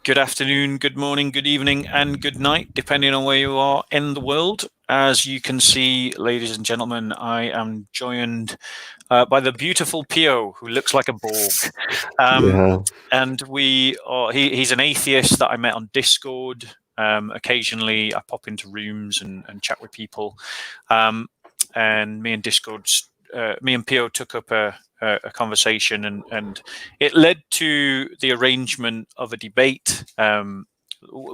Good afternoon, good morning, good evening, and good night, depending on where you are in the world. As you can see, ladies and gentlemen, I am joined by the beautiful Pio, who looks like a Borg. And he's an atheist that I met on Discord. Occasionally, I pop into rooms and chat with people. And me and Pio took up a conversation, and it led to the arrangement of a debate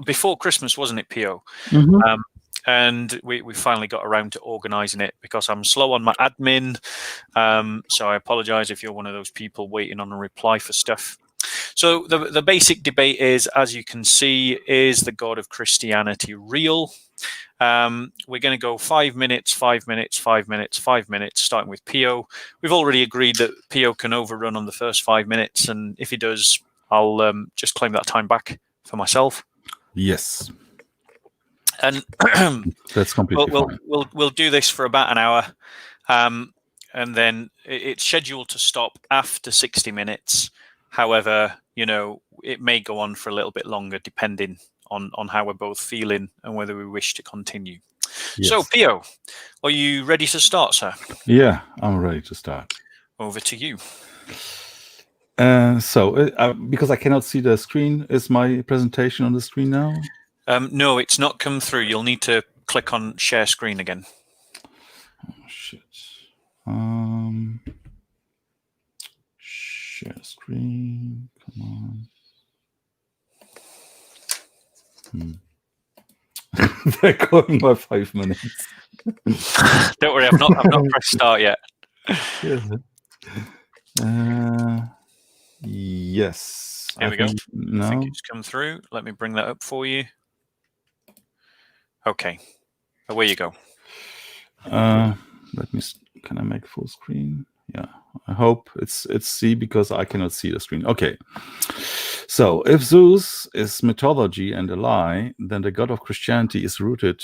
before Christmas, wasn't it, Pio? Mm-hmm. And we finally got around to organising it because I'm slow on my admin. So I apologise if you're one of those people waiting on a reply for stuff. So the basic debate is, as you can see, is the God of Christianity real? We're going to go 5 minutes, 5 minutes, 5 minutes, 5 minutes, starting with Pio. We've already agreed that Pio can overrun on the first 5 minutes, and if he does, I'll just claim that time back for myself. Yes. And that's completely fine. We'll do this for about an hour, and then it's scheduled to stop after 60 minutes. However, it may go on for a little bit longer, depending on how we're both feeling and whether we wish to continue. Yes. So, Pio, are you ready to start, sir? Yeah, I'm ready to start. Over to you. Because I cannot see the screen, is my presentation on the screen now? No, it's not come through. You'll need to click on share screen again. Oh, shit. Share screen. Come on. They're going by 5 minutes. Don't worry, I've not pressed start yet. Yes. Here we go. I think it's come through. Let me bring that up for you. Okay. Away you go. Can I make full screen? Yeah. I hope it's C because I cannot see the screen. Okay. So if Zeus is mythology and a lie, then the God of Christianity is rooted,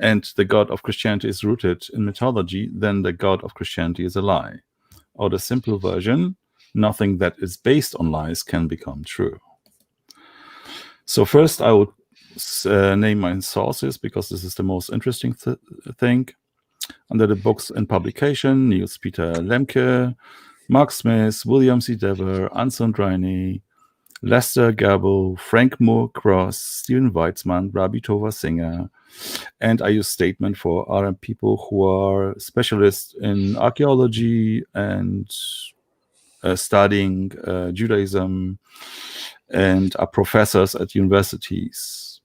and the God of Christianity is rooted in mythology, then the God of Christianity is a lie. Or the simple version, nothing that is based on lies can become true. So first I would name my sources because this is the most interesting thing. Under the books and publication, Niels Peter Lemke, Mark Smith, William C. Dever, Anson Driney, Lester Gabo, Frank Moore Cross, Stephen Weitzman, Rabbi Tova Singer, and I use statement for other people who are specialists in archaeology and studying Judaism and are professors at universities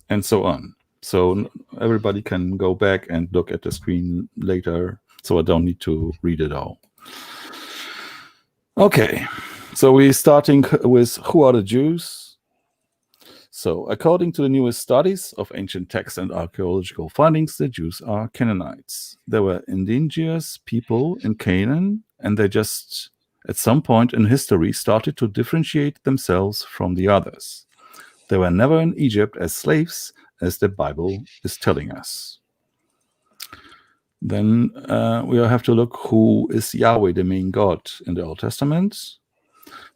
and so on. So everybody can go back and look at the screen later, so I don't need to read it all. Okay, so we're starting with who are the Jews? So according to the newest studies of ancient texts and archaeological findings, the Jews are Canaanites. They were indigenous people in Canaan, and they just, at some point in history, started to differentiate themselves from the others. They were never in Egypt as slaves, as the Bible is telling us. Then we have to look who is Yahweh, the main God in the Old Testament.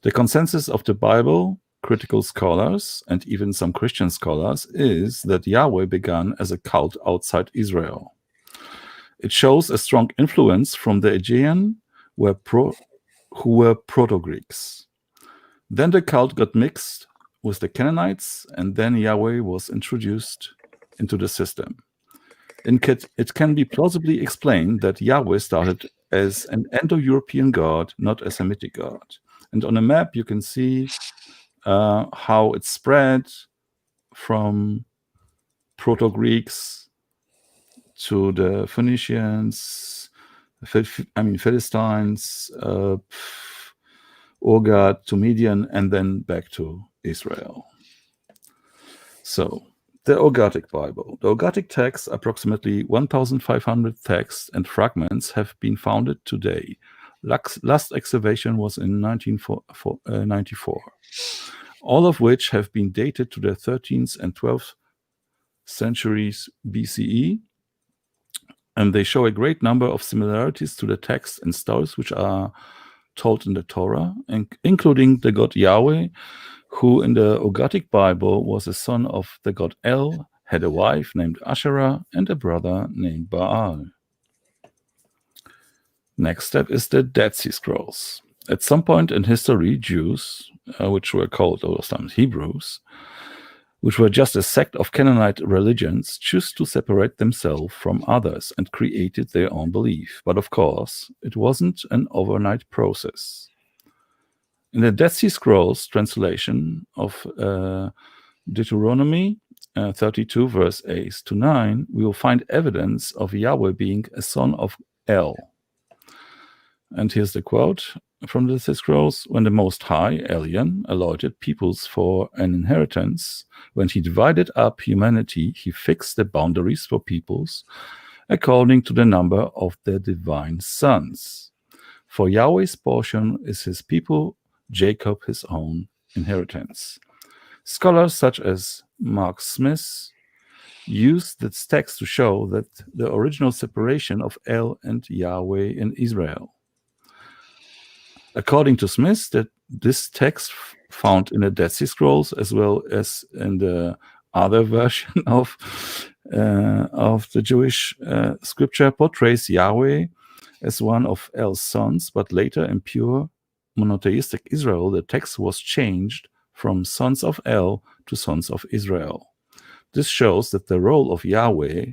The consensus of the Bible, critical scholars, and even some Christian scholars, is that Yahweh began as a cult outside Israel. It shows a strong influence from the Aegean, who were Proto-Greeks. Then the cult got mixed with the Canaanites, and then Yahweh was introduced into the system. It can be plausibly explained that Yahweh started as an Indo-European god, not a Semitic god. And on a map, you can see how it spread from Proto-Greeks to the Phoenicians, Philistines, Urgat to Median, and then back to Israel. So, the Urgatic Bible. The Urgatic texts, approximately 1,500 texts and fragments, have been founded today. Last excavation was in 1994. All of which have been dated to the 13th and 12th centuries BCE, and they show a great number of similarities to the texts and stories which are told in the Torah, including the god Yahweh who in the Ugaritic Bible was a son of the god El, had a wife named Asherah and a brother named Baal. Next step is the Dead Sea Scrolls. At some point in history, Jews, which were called those times Hebrews, which were just a sect of Canaanite religions, chose to separate themselves from others and created their own belief. But of course, it wasn't an overnight process. In the Dead Sea Scrolls translation of Deuteronomy 32, verse 8 to 9, we will find evidence of Yahweh being a son of El. And here's the quote from the Dead Sea Scrolls. When the Most High, Elyon, allotted peoples for an inheritance, when he divided up humanity, he fixed the boundaries for peoples according to the number of their divine sons. For Yahweh's portion is his people, Jacob his own inheritance. Scholars such as Mark Smith use this text to show that the original separation of El and Yahweh in Israel. According to Smith, that this text found in the Dead Sea Scrolls as well as in the other version of the Jewish scripture portrays Yahweh as one of El's sons, but later in pure monotheistic Israel, the text was changed from sons of El to sons of Israel. This shows that the role of Yahweh,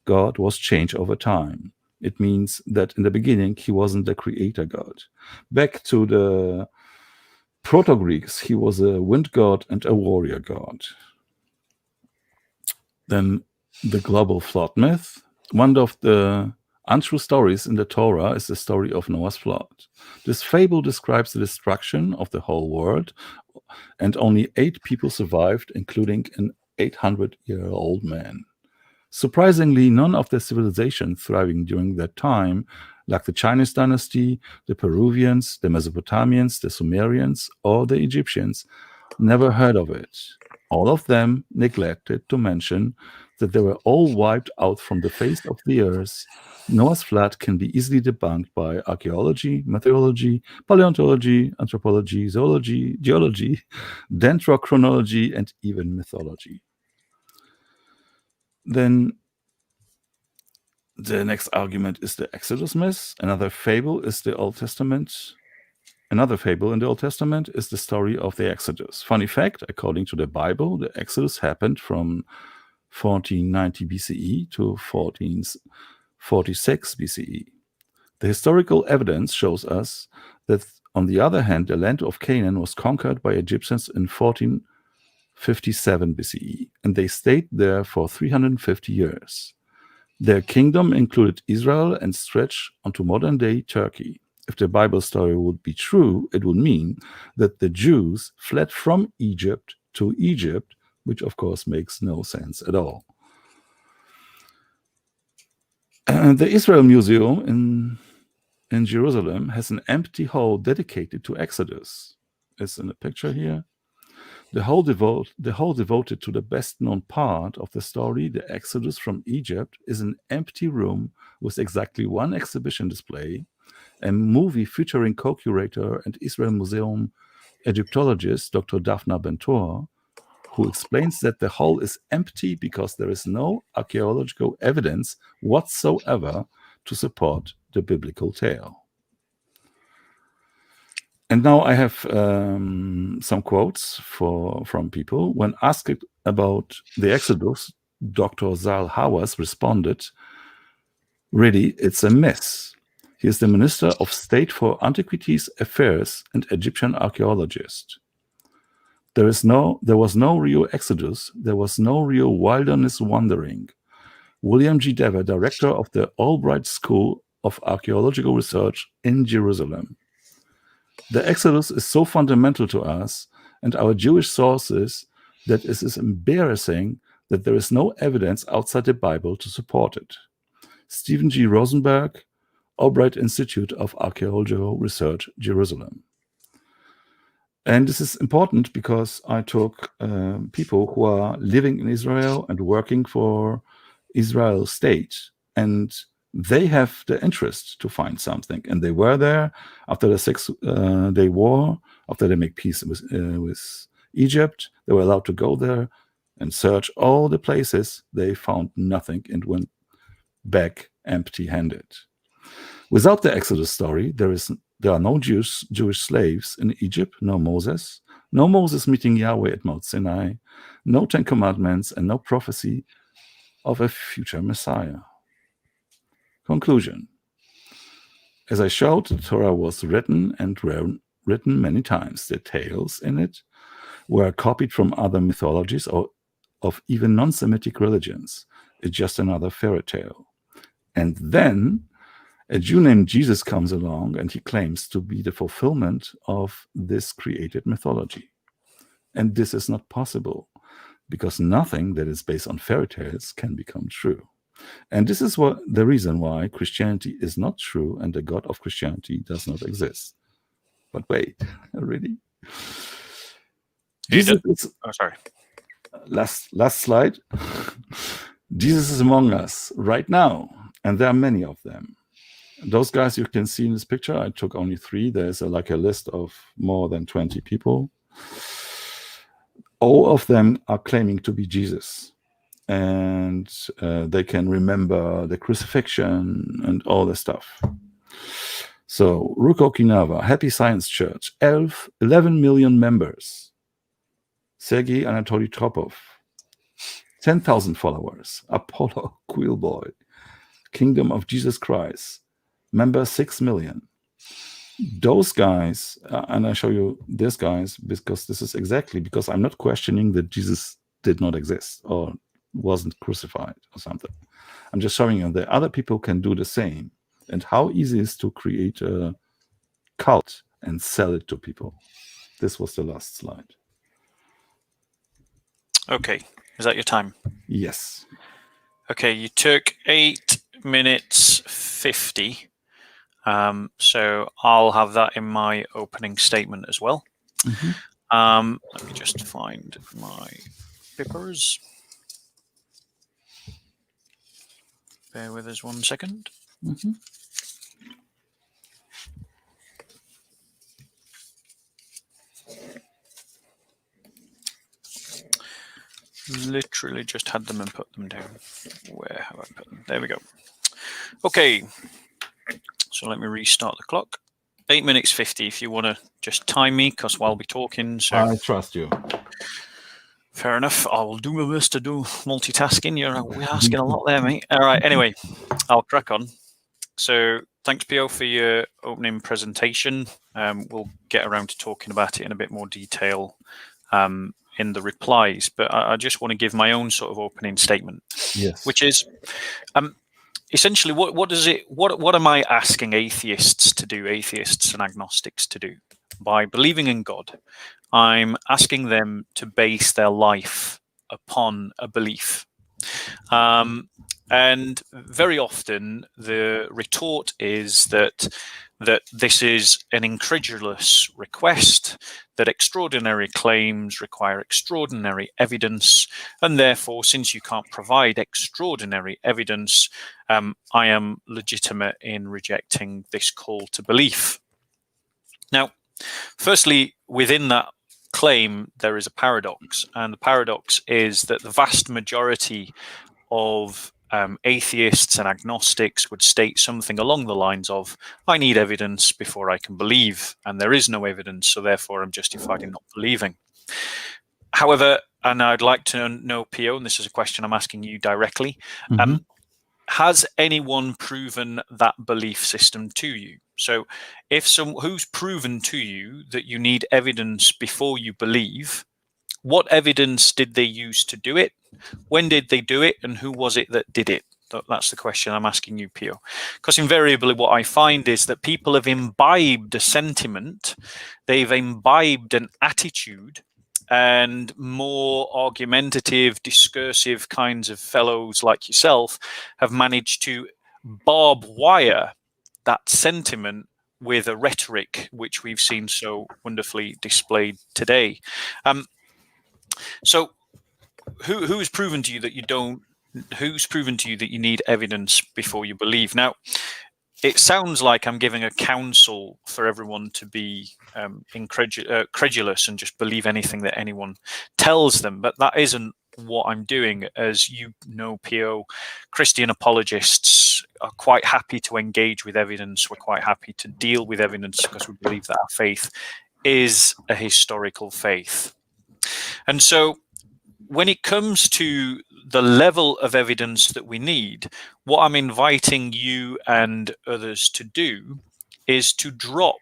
God, was changed over time. It means that in the beginning, he wasn't the creator God. Back to the Proto-Greeks, he was a wind god and a warrior god. Then the global flood myth. One of the untrue stories in the Torah is the story of Noah's flood. This fable describes the destruction of the whole world, and only 8 people survived, including an 800-year-old man. Surprisingly, none of the civilizations thriving during that time, like the Chinese dynasty, the Peruvians, the Mesopotamians, the Sumerians, or the Egyptians, never heard of it. All of them neglected to mention that they were all wiped out from the face of the earth. Noah's flood can be easily debunked by archaeology, meteorology, paleontology, anthropology, zoology, geology, dendrochronology, and even mythology. Then the next argument is the Exodus myth. Another fable in the Old Testament is the story of the Exodus. Funny fact, according to the Bible, the Exodus happened from 1490 BCE to 1446 BCE. The historical evidence shows us that, on the other hand, the land of Canaan was conquered by Egyptians in 1457 BCE, and they stayed there for 350 years. Their kingdom included Israel and stretched onto modern-day Turkey. If the Bible story would be true, it would mean that the Jews fled from Egypt to Egypt, which of course makes no sense at all. The Israel Museum in Jerusalem has an empty hall dedicated to Exodus. It's in the picture here. The hall devoted to the best-known part of the story, the Exodus from Egypt, is an empty room with exactly one exhibition display, a movie featuring co-curator and Israel Museum Egyptologist Dr. Daphna Bentor, who explains that the hall is empty because there is no archaeological evidence whatsoever to support the biblical tale. And now I have some quotes from people. When asked about the Exodus, Dr. Zal Hawass responded, "Really, it's a mess. He is the Minister of State for Antiquities Affairs and Egyptian archaeologist. There was no real Exodus. There was no real wilderness wandering." William G. Dever, director of the Albright School of Archaeological Research in Jerusalem. The Exodus is so fundamental to us and our Jewish sources that it is embarrassing that there is no evidence outside the Bible to support it. Stephen G. Rosenberg, Albright Institute of Archaeological Research, Jerusalem. And this is important because I took people who are living in Israel and working for Israel state, and they have the interest to find something. And they were there after the 6-day war, after they make peace with Egypt, they were allowed to go there and search all the places. They found nothing and went back empty-handed. Without the Exodus story, there are no Jewish slaves in Egypt, no Moses meeting Yahweh at Mount Sinai, no Ten Commandments, and no prophecy of a future Messiah. Conclusion. As I showed, the Torah was written and written many times. The tales in it were copied from other mythologies or of even non-Semitic religions. It's just another fairy tale. And then a Jew named Jesus comes along and he claims to be the fulfillment of this created mythology. And this is not possible because nothing that is based on fairy tales can become true. And this is the reason why Christianity is not true and the God of Christianity does not exist. But wait, really? Jesus is, sorry. Last slide. Jesus is among us right now, and there are many of them. Those guys you can see in this picture, I took only 3. There's like a list of more than 20 people. All of them are claiming to be Jesus. And they can remember the crucifixion and all the stuff. So, Rook Okinawa, Happy Science Church, 11 million members. Sergei Anatoly Tropov, 10,000 followers. Apollo Quillboy, Kingdom of Jesus Christ, members 6 million. Those guys, and I show you these guys because this is exactly because I'm not questioning that Jesus did not exist or wasn't crucified or something. I'm just showing you that other people can do the same and how easy it is to create a cult and sell it to people. This was the last slide. Okay, is that your time? Yes. Okay, you took 8 minutes 50. So I'll have that in my opening statement as well. Mm-hmm. Let me just find my papers. Bear with us 1 second. Mm-hmm. Literally just had them and put them down. Where have I put them? There we go. Okay. So let me restart the clock. 8 minutes 50 if you want to just time me, because while we're talking. So I trust you. Fair enough. I will do my best to do multitasking. We're asking a lot there, mate. All right. Anyway, I'll crack on. So thanks, Pio, for your opening presentation. We'll get around to talking about it in a bit more detail in the replies. But I just want to give my own sort of opening statement. Yes. Which is essentially what am I asking atheists to do, atheists and agnostics to do? By believing in God, I'm asking them to base their life upon a belief. And very often the retort is that this is an incredulous request, that extraordinary claims require extraordinary evidence, and therefore, since you can't provide extraordinary evidence, I am legitimate in rejecting this call to belief. Now, firstly, within that claim, there is a paradox, and the paradox is that the vast majority of atheists and agnostics would state something along the lines of, I need evidence before I can believe, and there is no evidence, so therefore I'm justified in not believing. However, and I'd like to know, Pio, and this is a question I'm asking you directly, has anyone proven that belief system to you? So if who's proven to you that you need evidence before you believe, what evidence did they use to do it? When did they do it? And who was it that did it? That's the question I'm asking you, Pio. Because invariably what I find is that people have imbibed a sentiment, they've imbibed an attitude, and more argumentative, discursive kinds of fellows like yourself have managed to barb wire that sentiment with a rhetoric which we've seen so wonderfully displayed today. So who's proven to you that you don't, who's proven to you that you need evidence before you believe? Now, it sounds like I'm giving a counsel for everyone to be credulous and just believe anything that anyone tells them, but that isn't what I'm doing. As you know, PO, Christian apologists are quite happy to engage with evidence. We're quite happy to deal with evidence because we believe that our faith is a historical faith. And so when it comes to the level of evidence that we need, what I'm inviting you and others to do is to drop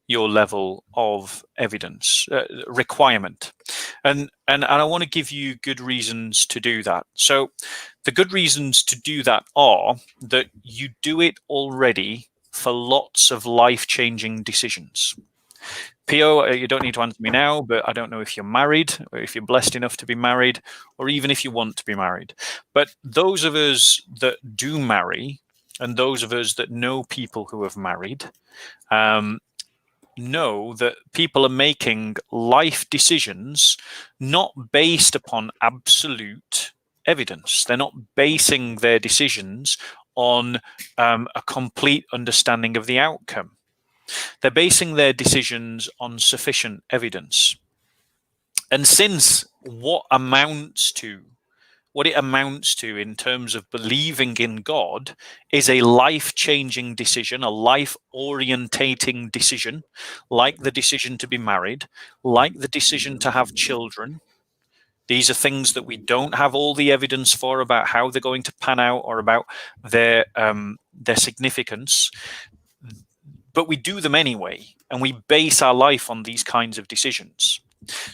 your level of evidence requirement. And I want to give you good reasons to do that. So the good reasons to do that are that you do it already for lots of life-changing decisions. PO, you don't need to answer me now, but I don't know if you're married or if you're blessed enough to be married, or even if you want to be married. But those of us that do marry, and those of us that know people who have married, know that people are making life decisions not based upon absolute evidence. They're not basing their decisions on a complete understanding of the outcome. They're basing their decisions on sufficient evidence. And since what it amounts to in terms of believing in God is a life-changing decision, a life-orientating decision, like the decision to be married, like the decision to have children. These are things that we don't have all the evidence for about how they're going to pan out or about their significance. But we do them anyway, and we base our life on these kinds of decisions.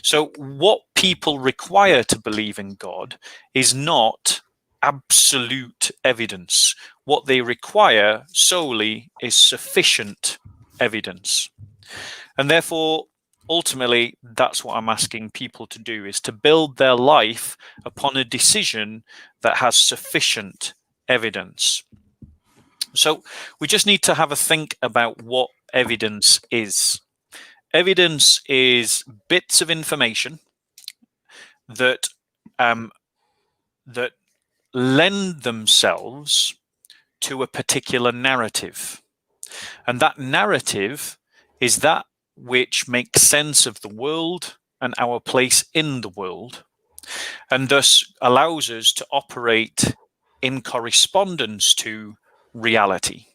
So what people require to believe in God is not absolute evidence. What they require solely is sufficient evidence. And therefore, ultimately, that's what I'm asking people to do, is to build their life upon a decision that has sufficient evidence. So we just need to have a think about what evidence is. Evidence is bits of information that that lend themselves to a particular narrative. And that narrative is that which makes sense of the world and our place in the world, and thus allows us to operate in correspondence to reality.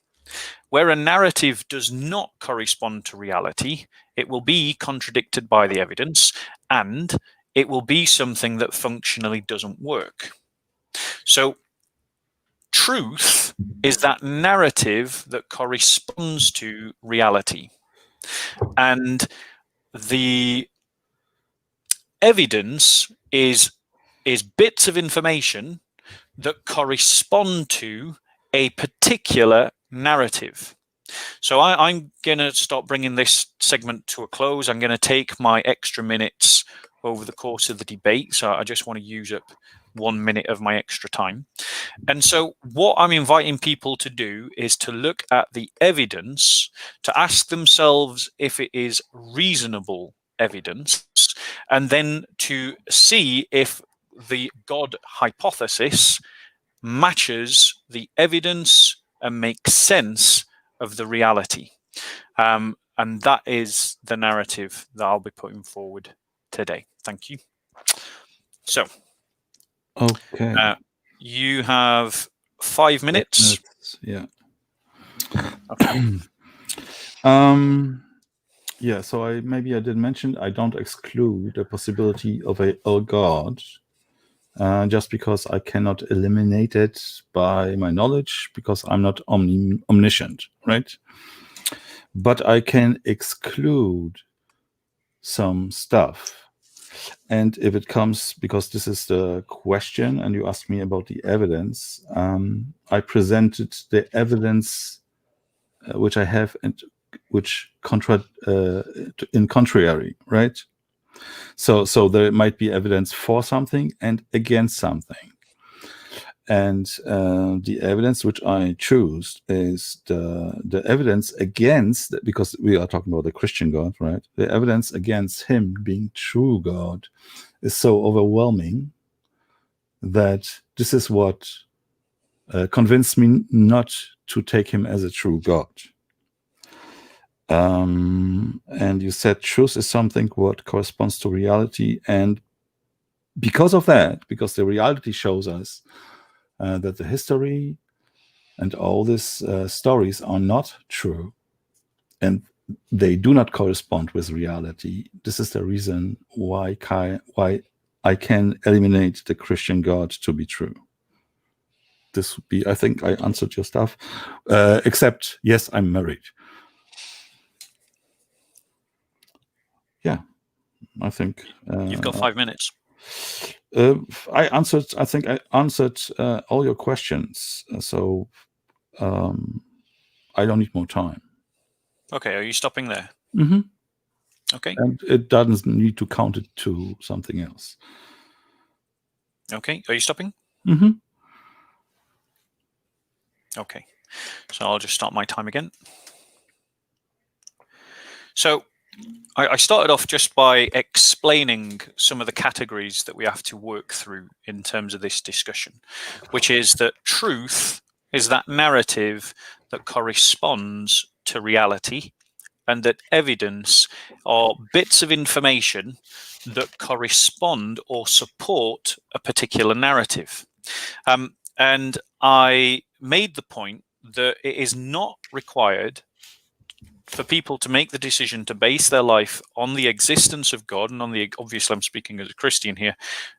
Where a narrative does not correspond to reality, it will be contradicted by the evidence, and it will be something that functionally doesn't work. So truth is that narrative that corresponds to reality. And the evidence is bits of information that correspond to a particular narrative. So I'm going to stop bringing this segment to a close. I'm going to take my extra minutes over the course of the debate. So I just want to use up 1 minute of my extra time. And so what I'm inviting people to do is to look at the evidence, to ask themselves if it is reasonable evidence, and then to see if the God hypothesis matches the evidence and makes sense of the reality. And that is the narrative that I'll be putting forward today. Thank you. So, okay. You have 5 minutes. Yeah. Okay. Yeah, so I did mention I don't exclude the possibility of a God, just because I cannot eliminate it by my knowledge, because I'm not omniscient, right? But I can exclude some stuff. And if it comes, because this is the question, and you asked me about the evidence, I presented the evidence which I have and which in contrary, right? So there might be evidence for something and against something. And the evidence which I choose is the evidence against, because we are talking about the Christian God, right? The evidence against him being true God is so overwhelming that this is what convinced me not to take him as a true God. And you said truth is something what corresponds to reality, and because of that, because the reality shows us that the history and all these stories are not true, and they do not correspond with reality. This is the reason why I can eliminate the Christian God to be true. This would be, I think I answered your stuff, except, yes, I'm married. Yeah, I think. You've got 5 minutes. I think I answered all your questions, so I don't need more time. Okay, are you stopping there? Mm-hmm. Okay. And it doesn't need to count it to something else. Okay, are you stopping? Mm-hmm. Okay, so I'll just start my time again. So I started off just by explaining some of the categories that we have to work through in terms of this discussion, which is that truth is that narrative that corresponds to reality, and that evidence are bits of information that correspond or support a particular narrative. And I made the point that it is not required for people to make the decision to base their life on the existence of God and on the, obviously I'm speaking as a Christian here,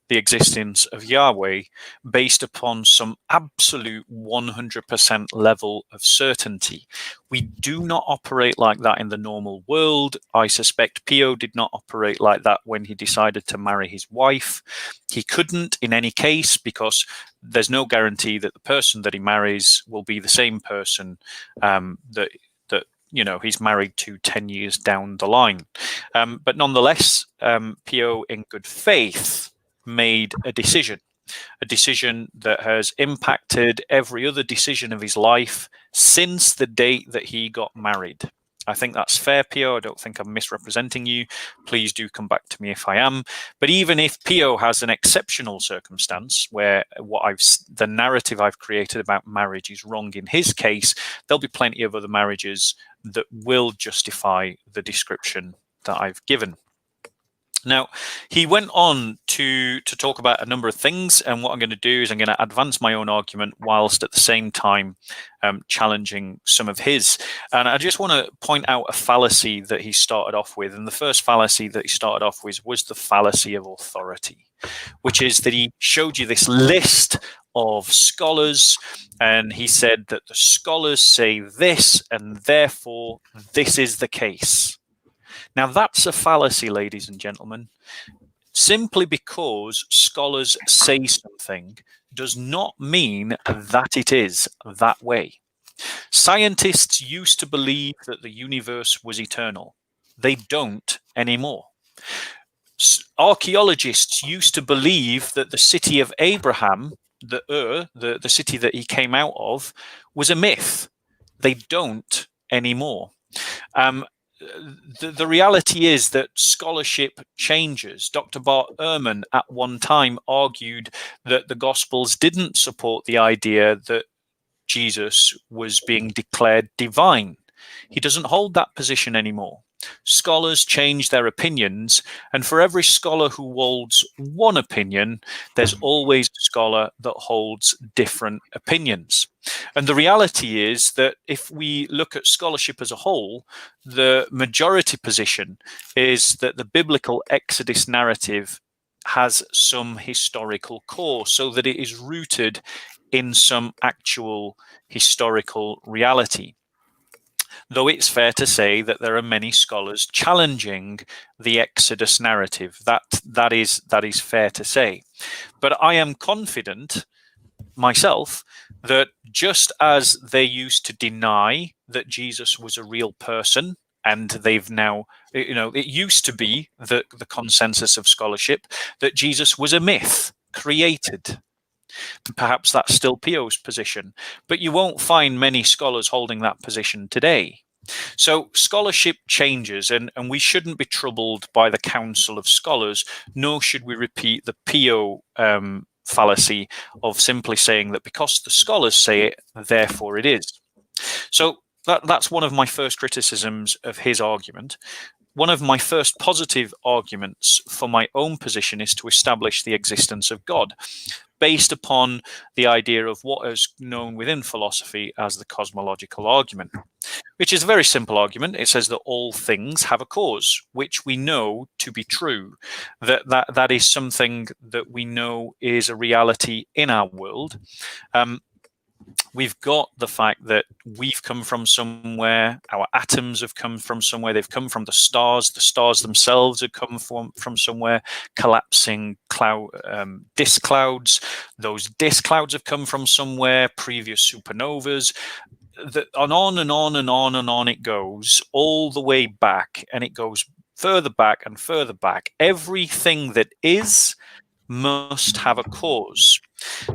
the existence of Yahweh, based upon some absolute 100% level of certainty. We do not operate like that in the normal world. I suspect Pio did not operate like that when he decided to marry his wife. He couldn't in any case, because there's no guarantee that the person that he marries will be the same person that he's married to 10 years down the line. But nonetheless, Pio, in good faith, made a decision that has impacted every other decision of his life since the date that he got married. I think that's fair, Pio. I don't think I'm misrepresenting you. Please do come back to me if I am. But even if Pio has an exceptional circumstance where the narrative I've created about marriage is wrong in his case, there'll be plenty of other marriages that will justify the description that I've given. Now, he went on to talk about a number of things, and what I'm going to do is I'm going to advance my own argument whilst at the same time challenging some of his. And I just want to point out a fallacy that he started off with. And the first fallacy that he started off with was the fallacy of authority, which is that he showed you this list of scholars, and he said that the scholars say this, and therefore this is the case. Now, that's a fallacy, ladies and gentlemen. Simply because scholars say something does not mean that it is that way. Scientists used to believe that the universe was eternal. They don't anymore. Archaeologists used to believe that the city of Abraham, the city that he came out of, was a myth. They don't anymore. The reality is that scholarship changes. Dr. Bart Ehrman at one time argued that the Gospels didn't support the idea that Jesus was being declared divine. He doesn't hold that position anymore. Scholars change their opinions, and for every scholar who holds one opinion, there's always a scholar that holds different opinions. And the reality is that if we look at scholarship as a whole, the majority position is that the biblical Exodus narrative has some historical core, so that it is rooted in some actual historical reality. Though it's fair to say that there are many scholars challenging the Exodus narrative. That is fair to say. But I am confident myself that just as they used to deny that Jesus was a real person, and they've now, it used to be the consensus of scholarship that Jesus was a myth created. Perhaps that's still Pio's position, but you won't find many scholars holding that position today. So scholarship changes, and we shouldn't be troubled by the council of scholars, nor should we repeat the Pio fallacy of simply saying that because the scholars say it, therefore it is. So that's one of my first criticisms of his argument. One of my first positive arguments for my own position is to establish the existence of God, based upon the idea of what is known within philosophy as the cosmological argument, which is a very simple argument. It says that all things have a cause, which we know to be true. That is something that we know is a reality in our world. We've got the fact that we've come from somewhere, our atoms have come from somewhere, they've come from the stars themselves have come from somewhere, collapsing disk clouds, those disk clouds have come from somewhere, previous supernovas, and on and on and on and on it goes, all the way back, and it goes further back and further back. Everything that is must have a cause.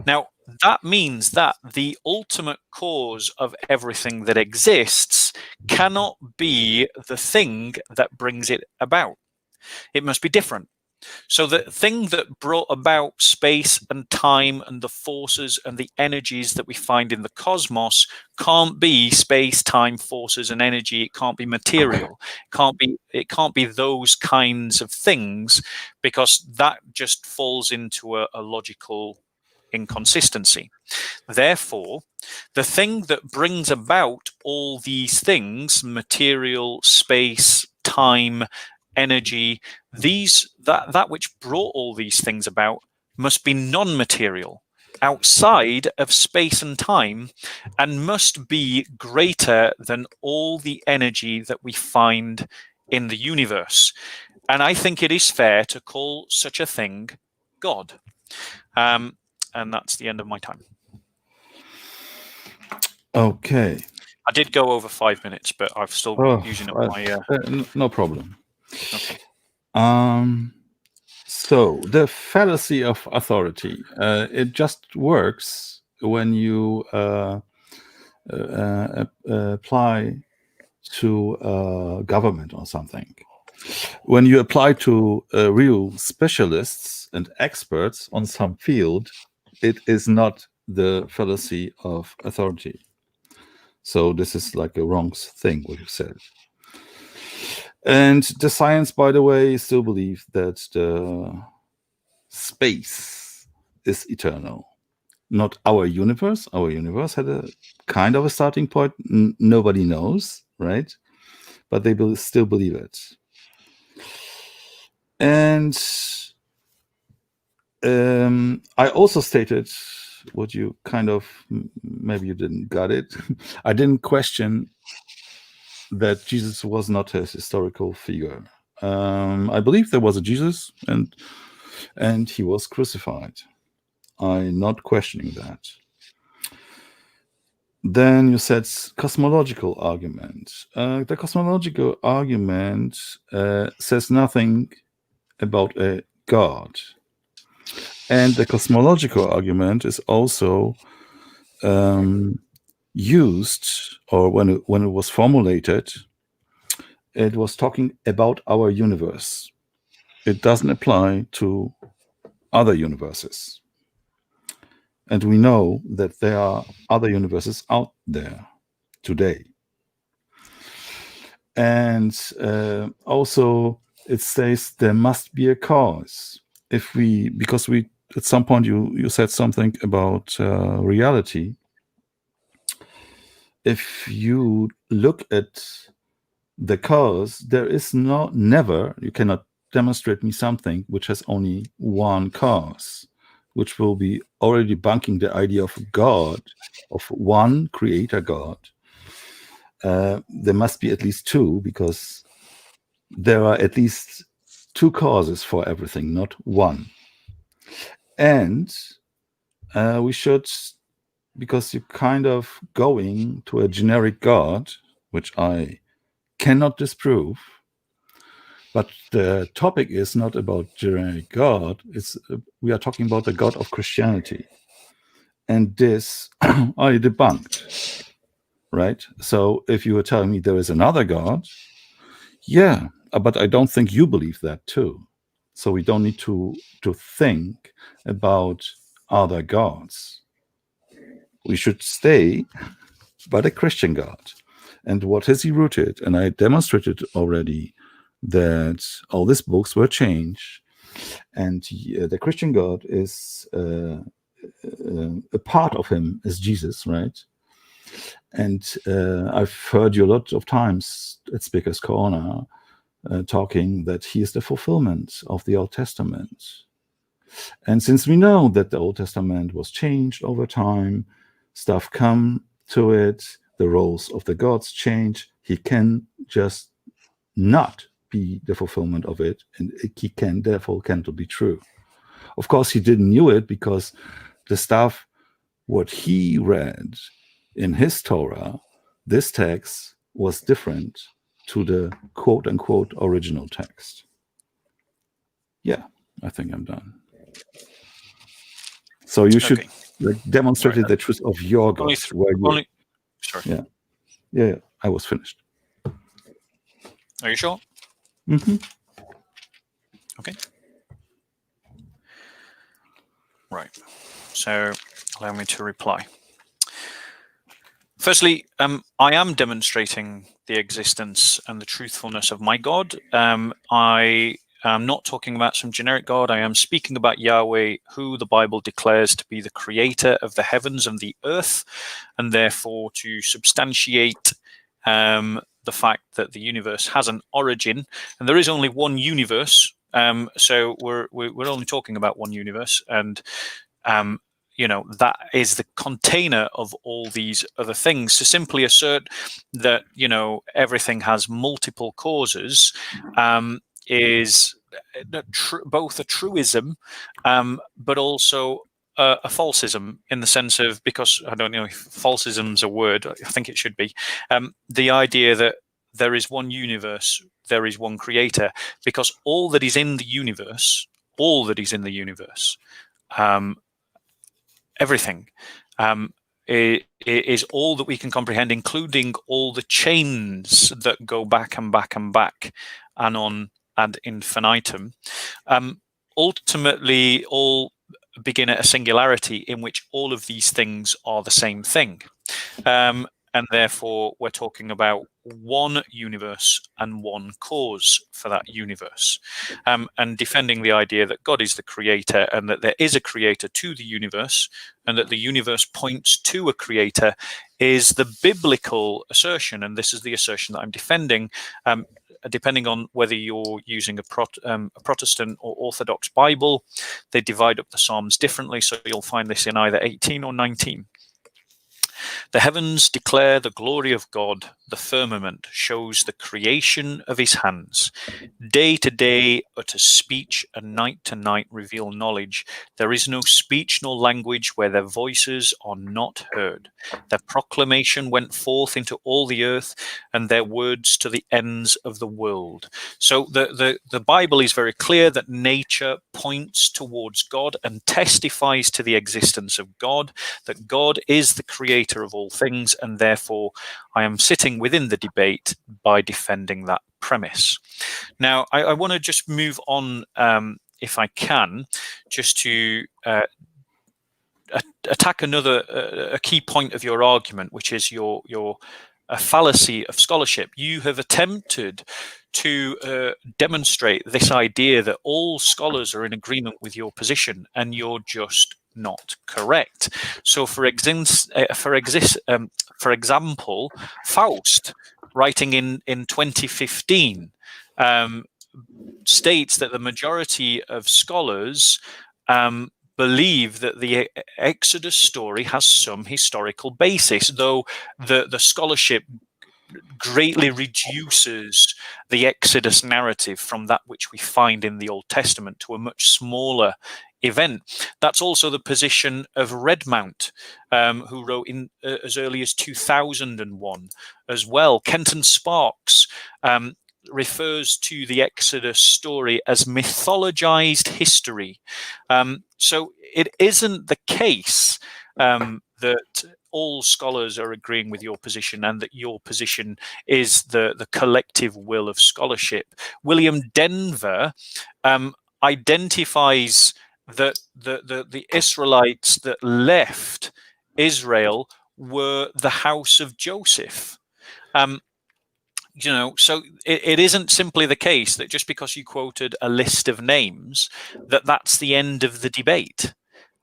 Now, that means that the ultimate cause of everything that exists cannot be the thing that brings it about. It must be different. So the thing that brought about space and time and the forces and the energies that we find in the cosmos can't be space, time, forces, and energy. It can't be material. It can't be those kinds of things, because that just falls into a logical inconsistency. Therefore, the thing that brings about all these things, material, space, time, energy, that which brought all these things about must be non-material, outside of space and time, and must be greater than all the energy that we find in the universe. And I think it is fair to call such a thing God. And that's the end of my time. Okay. I did go over 5 minutes, but I've still using up my... no problem. Okay. So the fallacy of authority, it just works when you apply to government or something. When you apply to real specialists and experts on some field, it is not the fallacy of authority. So this is like a wrong thing, what you said. And the science, by the way, still believe that the space is eternal, not our universe. Our universe had a kind of a starting point. Nobody knows, right? But they still believe it. And I also stated what you kind of, maybe you didn't got it. I didn't question that Jesus was not a historical figure. I believe there was a Jesus, and he was crucified. I'm not questioning that. Then you said cosmological argument. The cosmological argument says nothing about a God. And the cosmological argument is also used, or when it was formulated, it was talking about our universe. It doesn't apply to other universes. And we know that there are other universes out there today. And also it says there must be a cause. Because at some point you said something about reality. If you look at the cause, there is never, you cannot demonstrate me something which has only one cause, which will be already debunking the idea of God, of one creator God. There must be at least two, because there are at least two causes for everything, not one. And we should, because you're kind of going to a generic God, which I cannot disprove, but the topic is not about generic God. We are talking about the God of Christianity, and this I debunked, right? So if you were telling me there is another God, yeah, but I don't think you believe that too. So we don't need to think about other gods. We should stay by the Christian God. And what has he rooted? And I demonstrated already that all these books were changed. And the Christian God is a part of him is Jesus, right? And I've heard you a lot of times at Speaker's Corner talking that he is the fulfillment of the Old Testament. And since we know that the Old Testament was changed over time, stuff come to it, the roles of the gods change, he can just not be the fulfillment of it, and he can therefore cannot be true. Of course, he didn't knew it because the stuff what he read in his Torah, this text was different to the quote-unquote original text. Yeah, I think I'm done. So you should demonstrate the truth of your God. Sorry. Yeah, I was finished. Are you sure? Mm-hmm. Okay. Right. So allow me to reply. Firstly, I am demonstrating the existence and the truthfulness of my God. I am not talking about some generic God. I am speaking about Yahweh, who the Bible declares to be the creator of the heavens and the earth, and therefore to substantiate the fact that the universe has an origin, and there is only one universe. So we're only talking about one universe, and that is the container of all these other things. To simply assert that everything has multiple causes is both a truism, but also a falsism, in the sense of, because I don't know if falsism's a word, I think it should be, the idea that there is one universe, there is one creator, because all that is in the universe, everything is all that we can comprehend, including all the chains that go back and back and back and on ad infinitum. Ultimately, all begin at a singularity in which all of these things are the same thing. And therefore, we're talking about one universe and one cause for that universe. And defending the idea that God is the creator and that there is a creator to the universe and that the universe points to a creator is the biblical assertion. And this is the assertion that I'm defending, depending on whether you're using a Protestant or Orthodox Bible. They divide up the Psalms differently, so you'll find this in either 18 or 19. The heavens declare the glory of God. The firmament shows the creation of his hands. Day to day utters speech, and night to night reveal knowledge. There is no speech nor language where their voices are not heard. Their proclamation went forth into all the earth, and their words to the ends of the world. So the Bible is very clear that nature points towards God and testifies to the existence of God, that God is the creator of all things, and therefore I am sitting within the debate by defending that premise. Now, I want to just move on, if I can, just to attack a key point of your argument, which is your fallacy of scholarship. You have attempted to demonstrate this idea that all scholars are in agreement with your position, and you're just not correct. So, for example, Faust, writing in 2015, states that the majority of scholars believe that the Exodus story has some historical basis, though the scholarship greatly reduces the Exodus narrative from that which we find in the Old Testament to a much smaller event. That's also the position of Redmount, who wrote in as early as 2001 as well. Kenton Sparks refers to the Exodus story as mythologized history. So it isn't the case that all scholars are agreeing with your position and that your position is the collective will of scholarship. William Denver identifies that the Israelites that left Israel were the house of Joseph. So it isn't simply the case that just because you quoted a list of names, that's the end of the debate.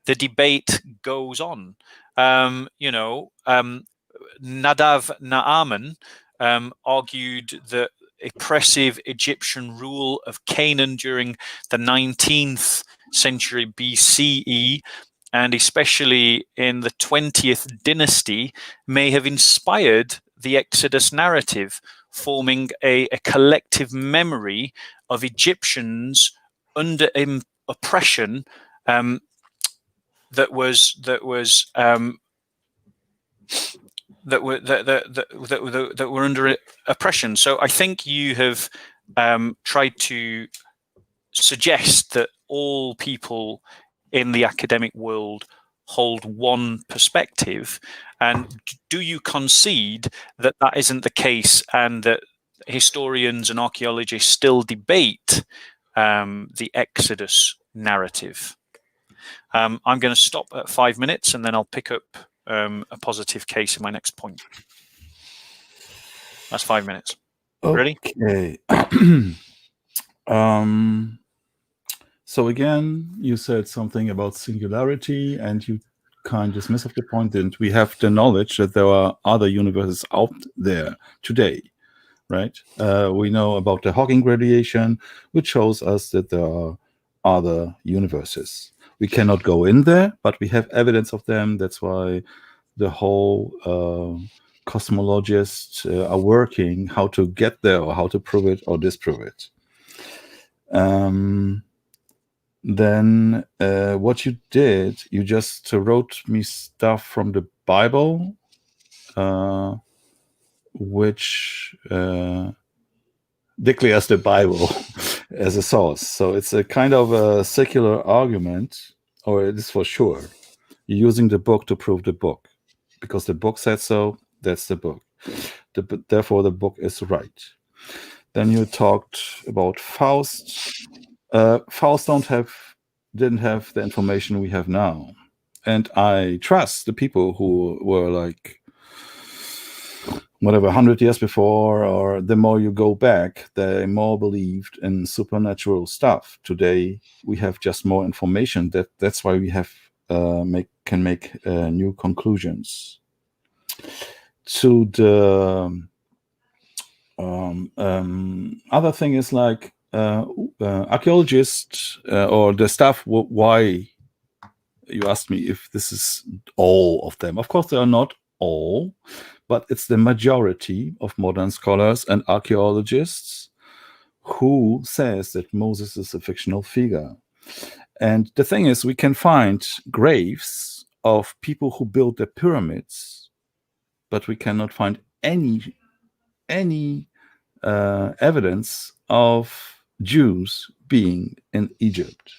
The debate goes on. Nadav Naaman argued that oppressive Egyptian rule of Canaan during the 19th century BCE, and especially in the 20th dynasty, may have inspired the Exodus narrative, forming a collective memory of Egyptians under oppression that were under oppression. So I think you have tried to suggest that all people in the academic world hold one perspective, and do you concede that isn't the case, and that historians and archaeologists still debate the Exodus narrative? I'm going to stop at 5 minutes, and then I'll pick up a positive case in my next point. That's 5 minutes. Ready? Okay. So again, you said something about singularity, and you kind of dismiss of the point, didn't we? Have the knowledge that there are other universes out there today, right? We know about the Hawking radiation, which shows us that there are other universes. We cannot go in there, but we have evidence of them. That's why the whole cosmologists are working how to get there, or how to prove it or disprove it. Then what you did, you just wrote me stuff from the Bible, which declares the Bible as a source. So it's a kind of a secular argument, or it is for sure. You're using the book to prove the book, because the book said so. That's the book. Therefore, the book is right. Then you talked about Faust. Faust didn't have the information we have now, and I trust the people who were like, whatever, 100 years before, or the more you go back, they more believed in supernatural stuff. Today we have just more information. That's why we have can make new conclusions. To the other thing is like archaeologists or the stuff. Why you asked me if this is all of them? Of course, they are not all, but it's the majority of modern scholars and archaeologists who says that Moses is a fictional figure. And the thing is, we can find graves of people who built the pyramids, but we cannot find any evidence of Jews being in Egypt.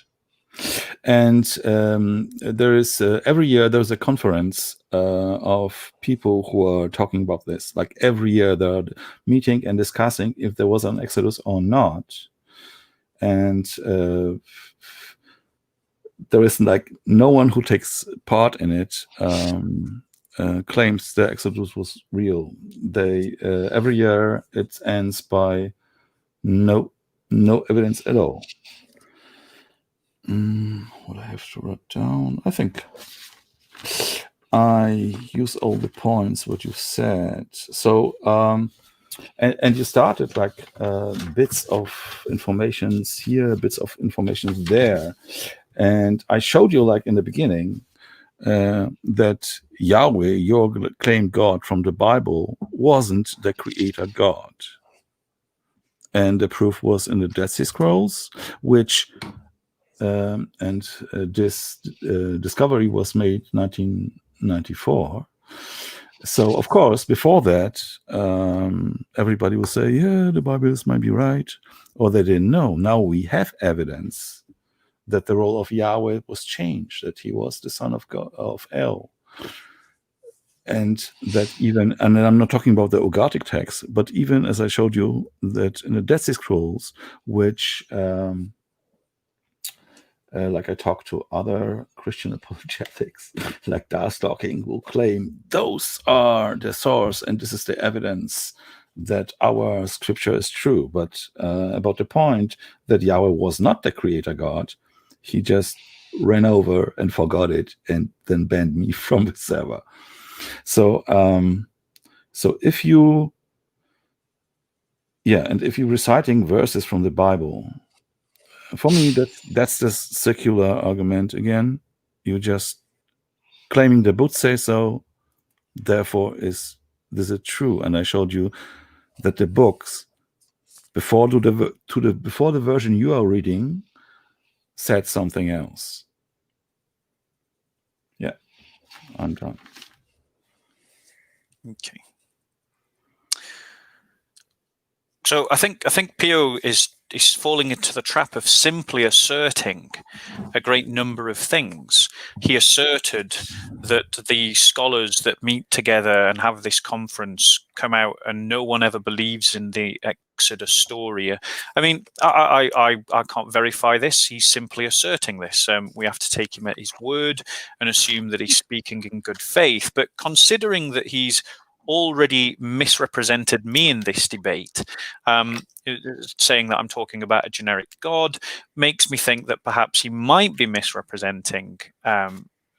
And there is every year there's a conference of people who are talking about this. Like every year they're meeting and discussing if there was an Exodus or not. And there is like no one who takes part in it claims the Exodus was real. They every year it ends by no evidence at all. What I have to write down? I think I use all the points what you said. So and you started like bits of information here, bits of information there, and I showed you like in the beginning that Yahweh, your claimed God from the Bible, wasn't the creator God. And the proof was in the Dead Sea Scrolls, which this discovery was made 1994. So, of course, before that, everybody will say, yeah, the Bible might be right, or they didn't know. Now we have evidence that the role of Yahweh was changed, that he was the son of God, of El. And that even, and I'm not talking about the Ugaritic text, but even as I showed you, that in the Dead Sea Scrolls, which like I talk to other Christian apologetics, like Darstalking, will claim those are the source and this is the evidence that our scripture is true. But about the point that Yahweh was not the creator God, he just ran over and forgot it and then banned me from the server. So, so if you, and if you're reciting verses from the Bible, for me, that's the secular argument again. You're just claiming the book say so, therefore is this is true. And I showed you that the books before the version you are reading said something else. Yeah, I'm done. Okay. So I think Pio is falling into the trap of simply asserting a great number of things. He asserted that the scholars that meet together and have this conference come out and no one ever believes in the Exodus story. I mean, I can't verify this. He's simply asserting this. We have to take him at his word and assume that he's speaking in good faith. But considering that he's already misrepresented me in this debate, saying that I'm talking about a generic God makes me think that perhaps he might be misrepresenting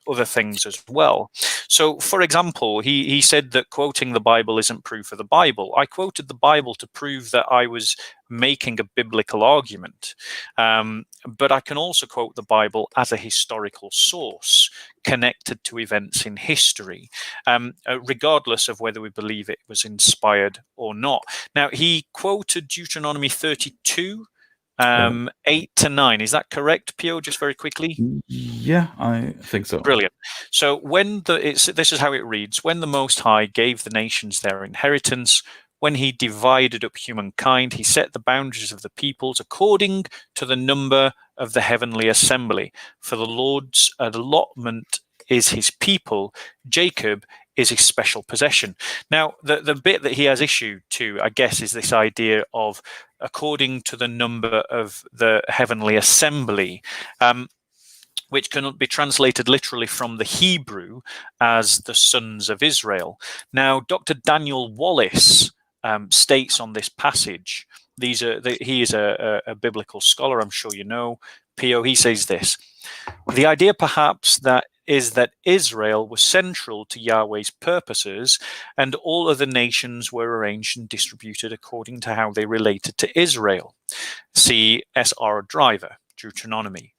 other things as well. So, for example, he said that quoting the Bible isn't proof of the Bible. I quoted the Bible to prove that I was making a biblical argument. But I can also quote the Bible as a historical source connected to events in history, regardless of whether we believe it was inspired or not. Now, he quoted Deuteronomy 32, 8 to 9. Is that correct, Pio, just very quickly? Yeah, I think so. Brilliant. So when this is how it reads: when the Most High gave the nations their inheritance, when he divided up humankind, he set the boundaries of the peoples according to the number of the heavenly assembly. For the Lord's allotment is his people, Jacob is his special possession. Now, the bit that he has issue to, I guess, is this idea of according to the number of the heavenly assembly, which can be translated literally from the Hebrew as the sons of Israel. Now, Dr. Daniel Wallace states on this passage, he is a biblical scholar, I'm sure you know, Pio, he says this: the idea perhaps that Israel was central to Yahweh's purposes, and all other nations were arranged and distributed according to how they related to Israel. See S.R. Driver, Deuteronomy.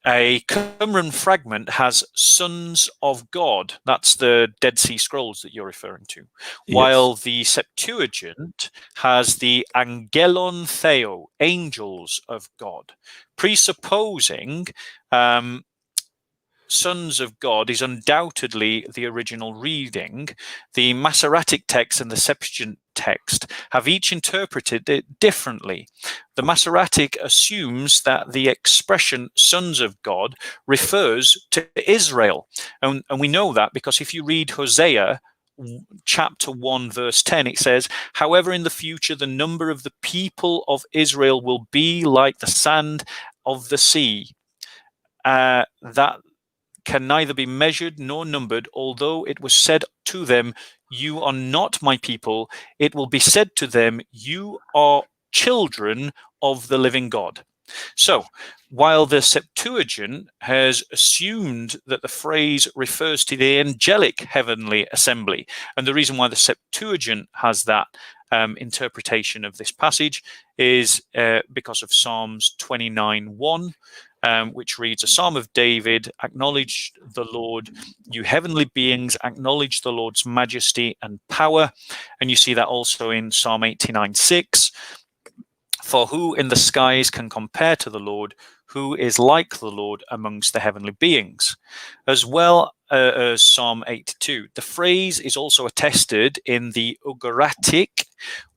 A Qumran fragment has sons of God. That's the Dead Sea Scrolls that you're referring to. Yes. While the Septuagint has the Angelon Theo, angels of God, presupposing sons of God is undoubtedly the original reading. The Masoretic text and the Septuagint text have each interpreted it differently. The Masoretic assumes that the expression sons of God refers to Israel. And we know that because if you read Hosea chapter 1 verse 10, it says, however, in the future the number of the people of Israel will be like the sand of the sea. That can neither be measured nor numbered, although it was said to them, you are not my people. It will be said to them, you are children of the living God. So, while the Septuagint has assumed that the phrase refers to the angelic heavenly assembly, and the reason why the Septuagint has that interpretation of this passage is because of Psalms 29:1, which reads, a psalm of David, acknowledge the Lord, you heavenly beings, acknowledge the Lord's majesty and power. And you see that also in Psalm 89:6. For who in the skies can compare to the Lord? Who is like the Lord amongst the heavenly beings? As well as Psalm 82. The phrase is also attested in the Ugaritic,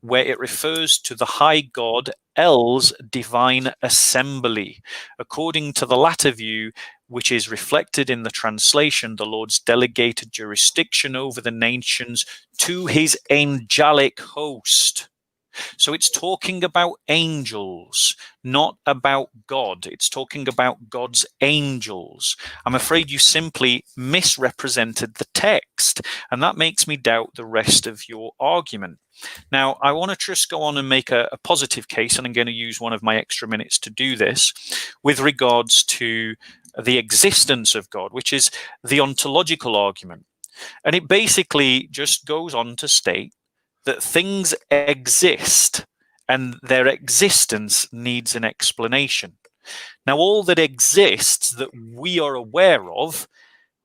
where it refers to the high God El's divine assembly. According to the latter view, which is reflected in the translation, the Lord's delegated jurisdiction over the nations to his angelic host. So it's talking about angels, not about God. It's talking about God's angels. I'm afraid you simply misrepresented the text, and that makes me doubt the rest of your argument. Now, I want to just go on and make a positive case, and I'm going to use one of my extra minutes to do this with regards to the existence of God, which is the ontological argument. And it basically just goes on to state that things exist and their existence needs an explanation. Now, all that exists that we are aware of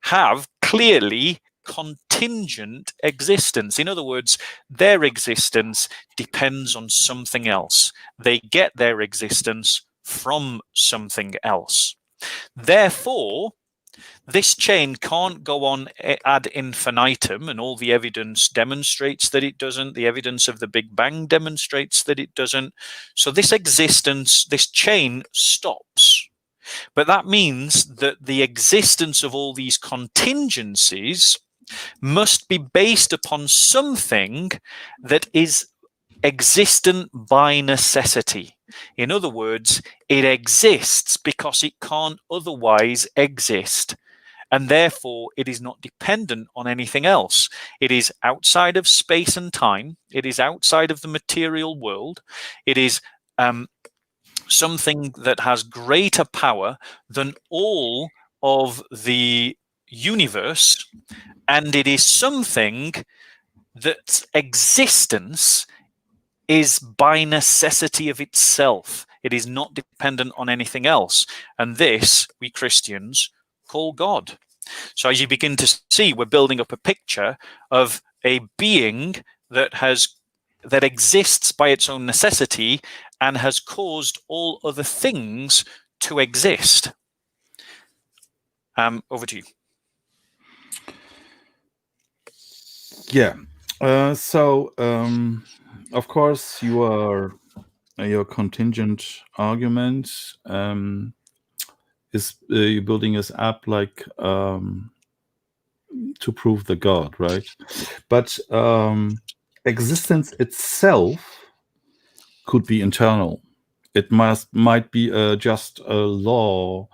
have clearly contingent existence. In other words, their existence depends on something else. They get their existence from something else. Therefore, this chain can't go on ad infinitum, and all the evidence demonstrates that it doesn't. The evidence of the Big Bang demonstrates that it doesn't. So this existence, this chain stops. But that means that the existence of all these contingencies must be based upon something that is existent by necessity. In other words, it exists because it can't otherwise exist. And therefore, it is not dependent on anything else. It is outside of space and time. It is outside of the material world. It is something that has greater power than all of the universe. And it is something that existence is by necessity of itself. It is not dependent on anything else. And this, we Christians call God. So as you begin to see, we're building up a picture of a being that exists by its own necessity and has caused all other things to exist. Over to you. Yeah. Of course, your contingent argument is you're building us up like to prove the God, right? But existence itself could be internal. It might be just a law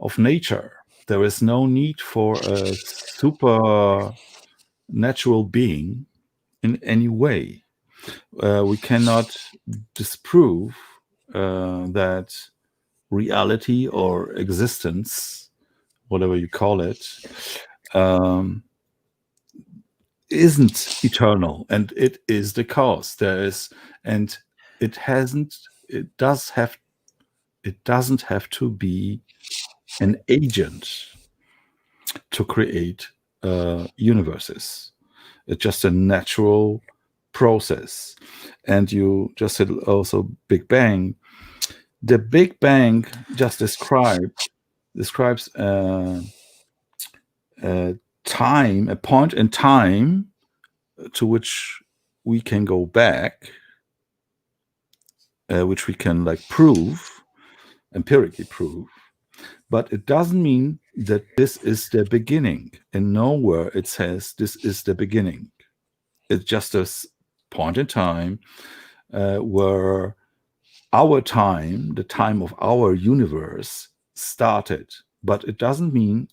of nature. There is no need for a supernatural being in any way. We cannot disprove that reality or existence, whatever you call it, isn't eternal, and it is the cause. It doesn't have to be an agent to create universes. It's just a natural process. And you just said also Big Bang. The Big Bang just describes time, a point in time to which we can go back, which we can empirically prove. But it doesn't mean that this is the beginning. And nowhere it says this is the beginning. It's just a point in time where our time, the time of our universe, started. But it doesn't mean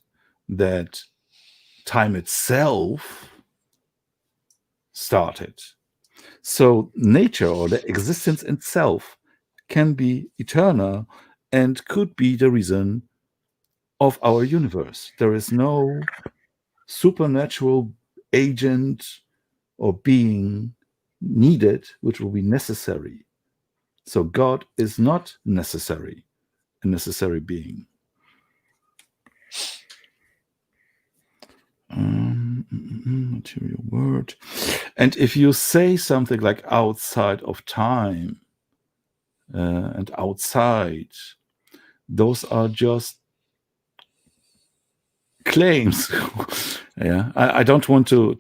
that time itself started. So nature, or the existence itself, can be eternal and could be the reason of our universe. There is no supernatural agent or being needed which will be necessary. So God is not a necessary being. Material word. And if you say something like outside of time and outside, those are just claims. Yeah, I don't want to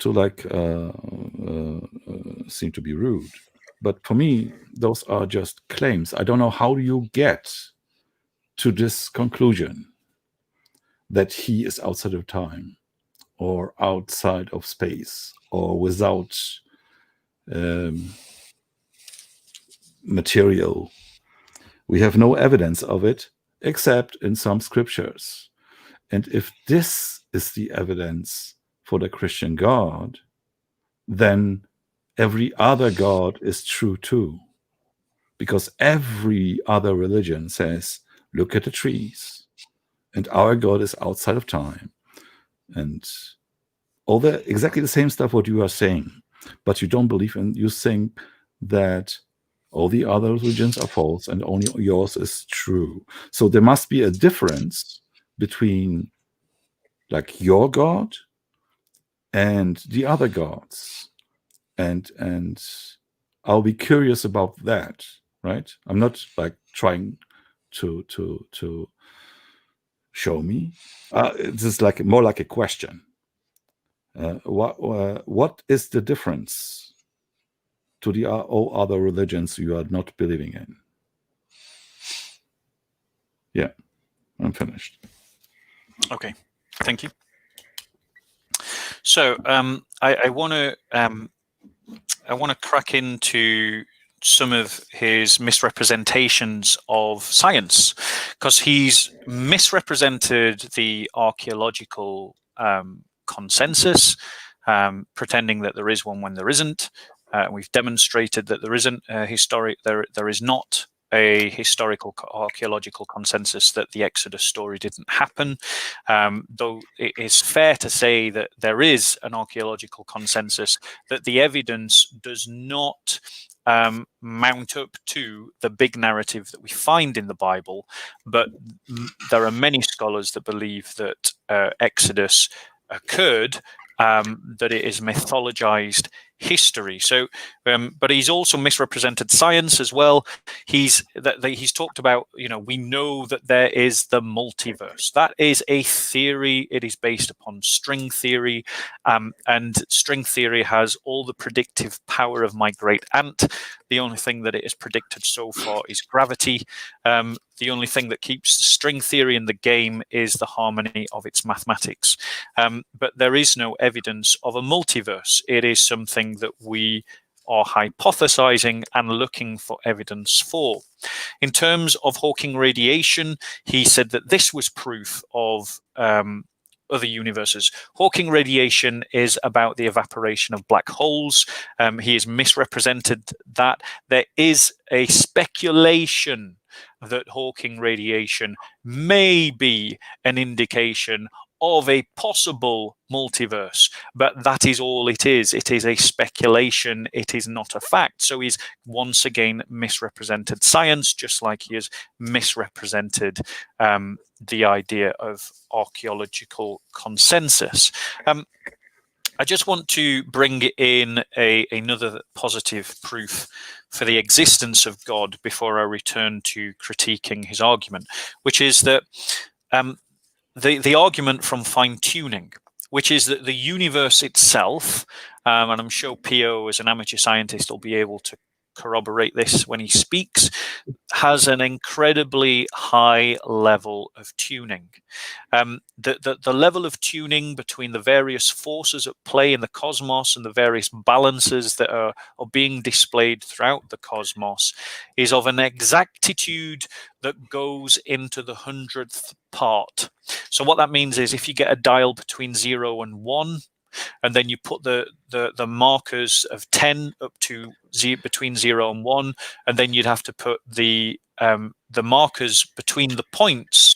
seem to be rude, but for me, those are just claims. I don't know how you get to this conclusion that he is outside of time or outside of space or without material. We have no evidence of it except in some scriptures. And if this is the evidence for the Christian God, then every other God is true too. Because every other religion says, look at the trees, and our God is outside of time. And all the exactly the same stuff what you are saying, but you don't believe in, you think that all the other religions are false and only yours is true. So there must be a difference between like your God and the other gods. And I'll be curious about that, right? I'm not like trying to show me. This is like more like a question. What is the difference to the all other religions you are not believing in? Yeah, I'm finished. Okay, thank you. So I want to crack into some of his misrepresentations of science, because he's misrepresented the archaeological consensus, pretending that there is one when there isn't. We've demonstrated that there isn't a there is not a historical archaeological consensus that the Exodus story didn't happen, though it is fair to say that there is an archaeological consensus that the evidence does not mount up to the big narrative that we find in the Bible, but there are many scholars that believe that Exodus occurred, that it is mythologized history. So, but he's also misrepresented science as well. He's talked about, we know that there is the multiverse. That is a theory. It is based upon string theory, and string theory has all the predictive power of my great aunt. The only thing that it has predicted so far is gravity. The only thing that keeps string theory in the game is the harmony of its mathematics. But there is no evidence of a multiverse. It is something that we are hypothesizing and looking for evidence for. In terms of Hawking radiation, he said that this was proof of other universes. Hawking radiation is about the evaporation of black holes. He has misrepresented that. There is a speculation that Hawking radiation may be an indication of a possible multiverse, but that is all it is. It is a speculation. It is not a fact. So he's once again misrepresented science, just like he has misrepresented the idea of archaeological consensus. I just want to bring in another positive proof for the existence of God before I return to critiquing his argument, which is that the argument from fine-tuning, which is that the universe itself, and I'm sure Pio, as an amateur scientist, will be able to corroborate this when he speaks, has an incredibly high level of tuning. The level of tuning between the various forces at play in the cosmos and the various balances that are being displayed throughout the cosmos is of an exactitude that goes into the 100th part. So what that means is if you get a dial between 0 and 1, and then you put the markers of 10 up to between 0 and 1, and then you'd have to put the markers between the points,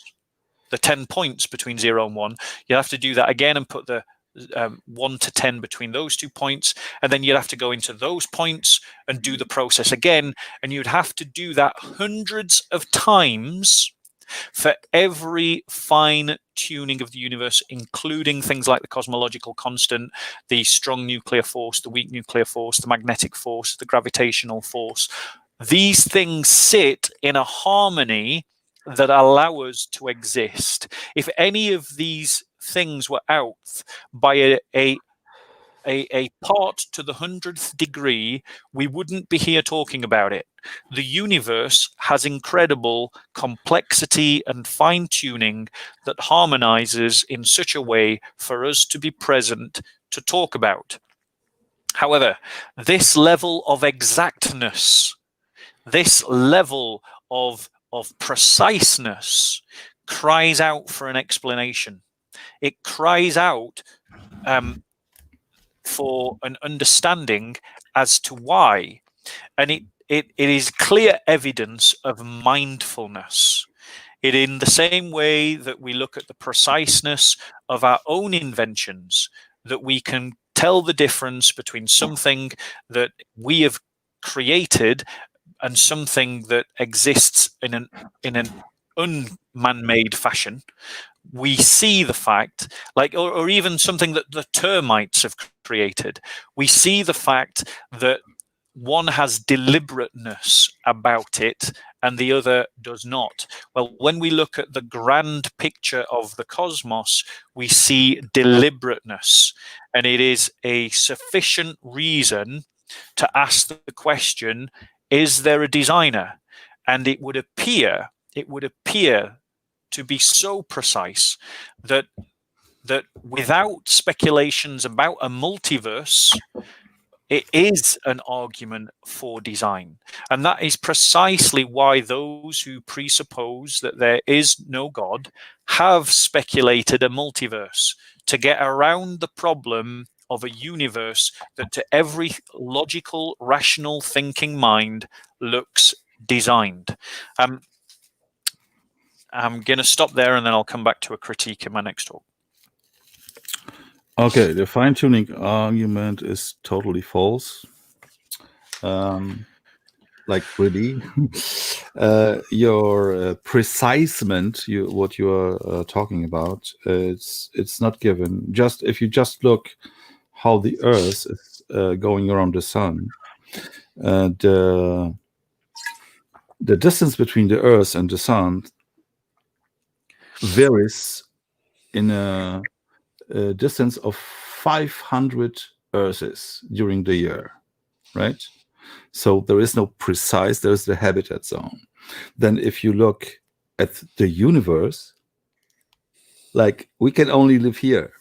the 10 points between 0 and 1. You have to do that again and put the 1 to 10 between those 2 points, and then you'd have to go into those points and do the process again, and you'd have to do that hundreds of times for every fine tuning of the universe, including things like the cosmological constant, the strong nuclear force, the weak nuclear force, the magnetic force, the gravitational force. These things sit in a harmony that allow us to exist. If any of these things were out by a part to the 100th degree, we wouldn't be here talking about it. The universe has incredible complexity and fine-tuning that harmonizes in such a way for us to be present to talk about. However, this level of exactness this level of preciseness cries out for an explanation. It cries out for an understanding as to why. And it is clear evidence of mindfulness. It, in the same way that we look at the preciseness of our own inventions, that we can tell the difference between something that we have created and something that exists in an unman-made fashion. We see the fact, like, or even something that the termites have created. We see the fact that one has deliberateness about it and the other does not. Well, when we look at the grand picture of the cosmos, we see deliberateness, and it is a sufficient reason to ask the question, is there a designer? And it would appear to be so precise that without speculations about a multiverse, it is an argument for design. And that is precisely why those who presuppose that there is no God have speculated a multiverse, to get around the problem of a universe that to every logical, rational thinking mind looks designed. I'm going to stop there, and then I'll come back to a critique in my next talk. Okay, the fine-tuning argument is totally false. Like, really, your precisement, what you are talking about, it's not given. Just if you just look how the Earth is going around the sun, the distance between the Earth and the sun varies in a distance of 500 Earths during the year, right? So there is no precise, there is the habitat zone. Then if you look at the universe, like, we can only live here.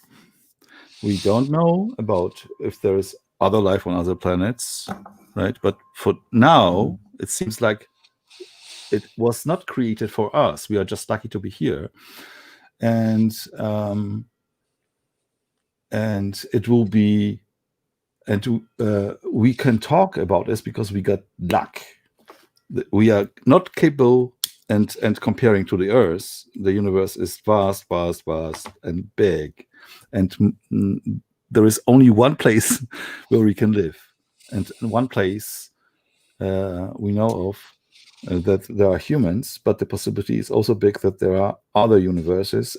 We don't know about if there is other life on other planets, right? But for now, it seems like it was not created for us. We are just lucky to be here. And it will be, and we can talk about this because we got luck. We are not capable, and comparing to the Earth, the universe is vast, vast, vast, and big, and there is only one place where we can live, and one place we know of that there are humans, but the possibility is also big that there are other universes,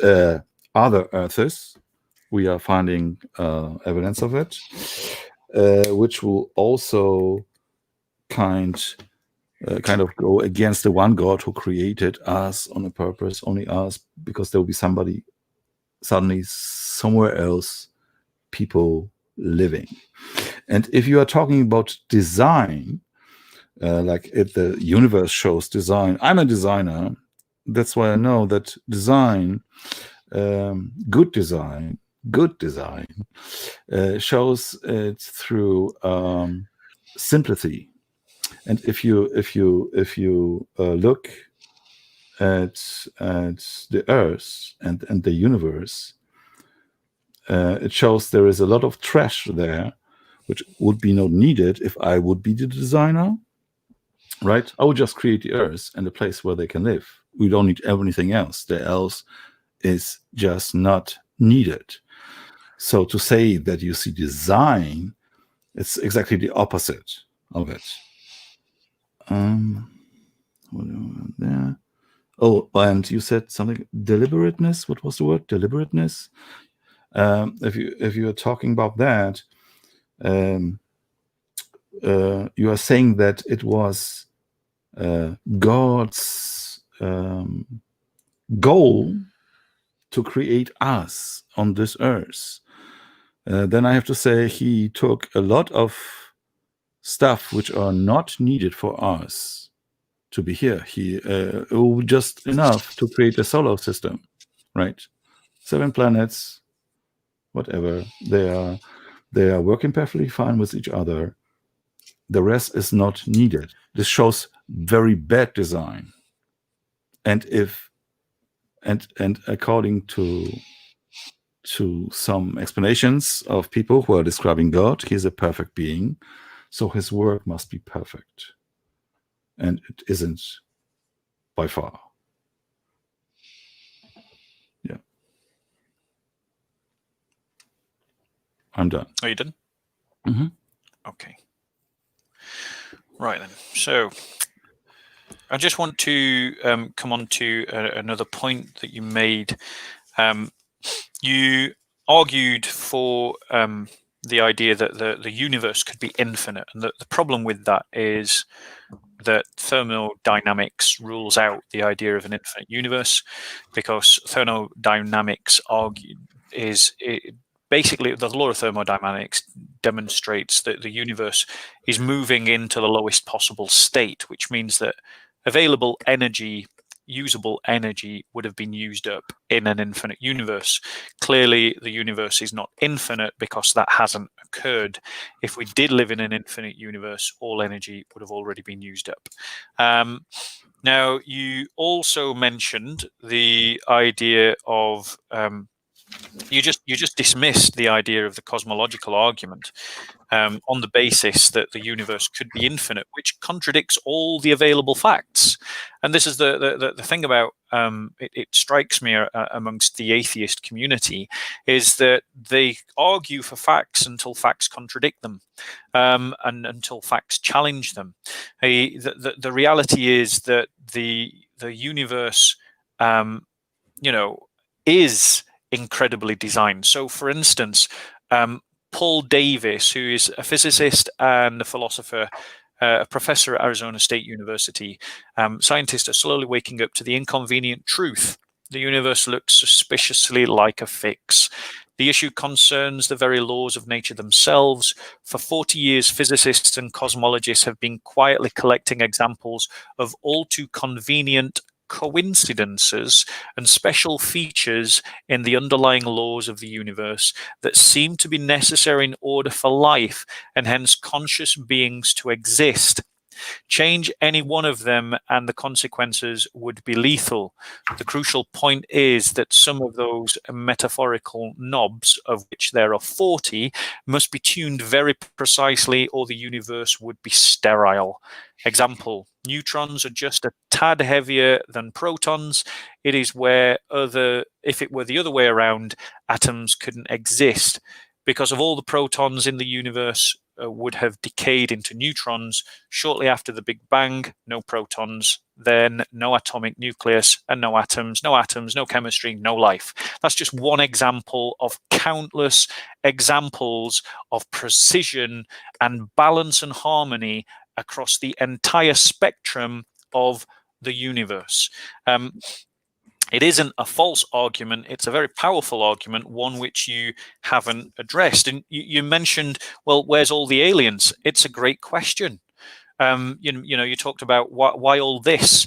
other Earths. We are finding evidence of it, which will also kind of go against the one God who created us on a purpose, only us, because there will be somebody suddenly somewhere else, people living. And if you are talking about design, like if the universe shows design, I'm a designer. That's why I know that design, good design, shows it through sympathy. And if you look at the Earth and the universe, it shows there is a lot of trash there, which would be not needed if I would be the designer, right? I would just create the Earth and a place where they can live. We don't need anything else. The else is just not needed. So to say that you see design, it's exactly the opposite of it. There. Oh, and you said something, deliberateness. What was the word? Deliberateness. If you are talking about that, you are saying that it was God's goal to create us on this earth. Then I have to say he took a lot of stuff which are not needed for us to be here. He just enough to create a solar system, right? 7 planets, whatever. They are working perfectly fine with each other. The rest is not needed. This shows very bad design. And according to some explanations of people who are describing God, he's a perfect being, so his work must be perfect. And it isn't by far. Yeah. I'm done. Are you done? Mm-hmm. Okay. Right then. So I just want to come on to another point that you made. You argued for the idea that the universe could be infinite, and the problem with that is that thermodynamics rules out the idea of an infinite universe, because thermodynamics basically the law of thermodynamics demonstrates that the universe is moving into the lowest possible state, which means that available energy, usable energy, would have been used up in an infinite universe. Clearly, the universe is not infinite because that hasn't occurred. If we did live in an infinite universe, all energy would have already been used up. Now, you also mentioned the idea of you just dismissed the idea of the cosmological argument on the basis that the universe could be infinite, which contradicts all the available facts. And this is the thing about it strikes me amongst the atheist community, is that they argue for facts until facts contradict them, and until facts challenge them. The reality is that the universe, is incredibly designed. So, for instance, Paul Davies, who is a physicist and a philosopher, a professor at Arizona State University, scientists are slowly waking up to the inconvenient truth. The universe looks suspiciously like a fix. The issue concerns the very laws of nature themselves. For 40 years, physicists and cosmologists have been quietly collecting examples of all too convenient coincidences and special features in the underlying laws of the universe that seem to be necessary in order for life and hence conscious beings to exist. Change any one of them and the consequences would be lethal. The crucial point is that some of those metaphorical knobs, of which there are 40, must be tuned very precisely or the universe would be sterile. Example, neutrons are just a tad heavier than protons. It is if it were the other way around, atoms couldn't exist. Because of all the protons in the universe would have decayed into neutrons shortly after the Big Bang. No protons, then no atomic nucleus, and no atoms, no chemistry, no life. That's just one example of countless examples of precision and balance and harmony across the entire spectrum of the universe. It isn't a false argument. It's a very powerful argument, one which you haven't addressed. And you mentioned, well, where's all the aliens? It's a great question. You talked about why all this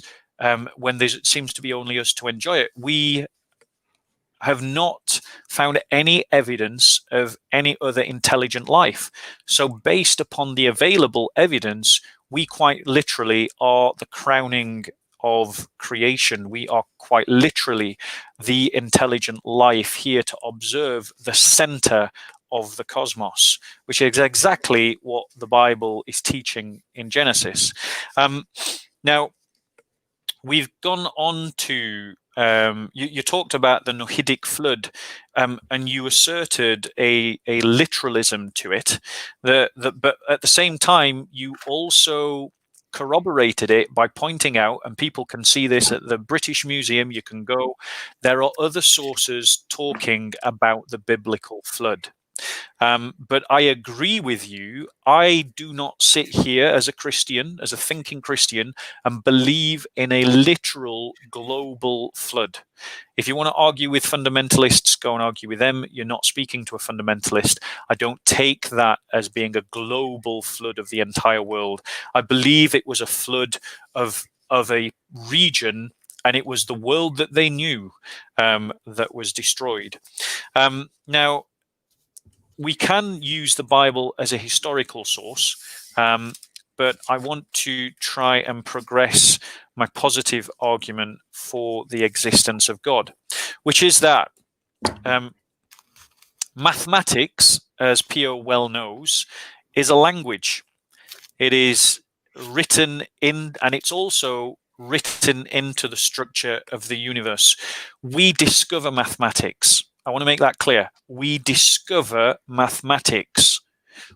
when there seems to be only us to enjoy it. We have not found any evidence of any other intelligent life. So based upon the available evidence, we quite literally are the crowning of creation. We are quite literally the intelligent life here to observe the center of the cosmos, which is exactly what the Bible is teaching in Genesis. Now, we've gone on to you talked about the Noahidic flood, and you asserted a literalism to it. But at the same time, you also corroborated it by pointing out, and people can see this at the British Museum, you can go, there are other sources talking about the biblical flood. But I agree with you. I do not sit here as a Christian, as a thinking Christian, and believe in a literal global flood. If you want to argue with fundamentalists, go and argue with them. You're not speaking to a fundamentalist. I don't take that as being a global flood of the entire world. I believe it was a flood of a region, and it was the world that they knew that was destroyed. Now, we can use the Bible as a historical source. but I want to try and progress my positive argument for the existence of God, which is that mathematics, as Pio well knows, is a language. It is written in, and it's also written into the structure of the universe. We discover mathematics. I want to make that clear. We discover mathematics.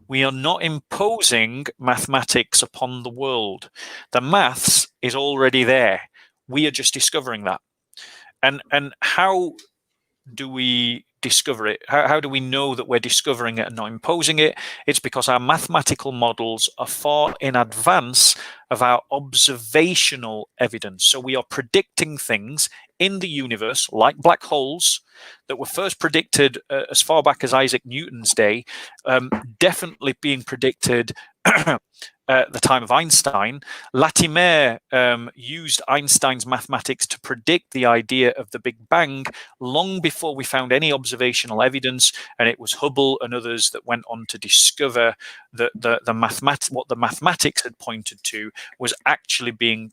We are not imposing mathematics upon the world. The maths is already there. We are just discovering that. And how do we discover it? How do we know that we're discovering it and not imposing it? It's because our mathematical models are far in advance of our observational evidence. So we are predicting things in the universe, like black holes, that were first predicted as far back as Isaac Newton's day, definitely being predicted at the time of Einstein. Latimer used Einstein's mathematics to predict the idea of the Big Bang long before we found any observational evidence, and it was Hubble and others that went on to discover that what the mathematics had pointed to was actually being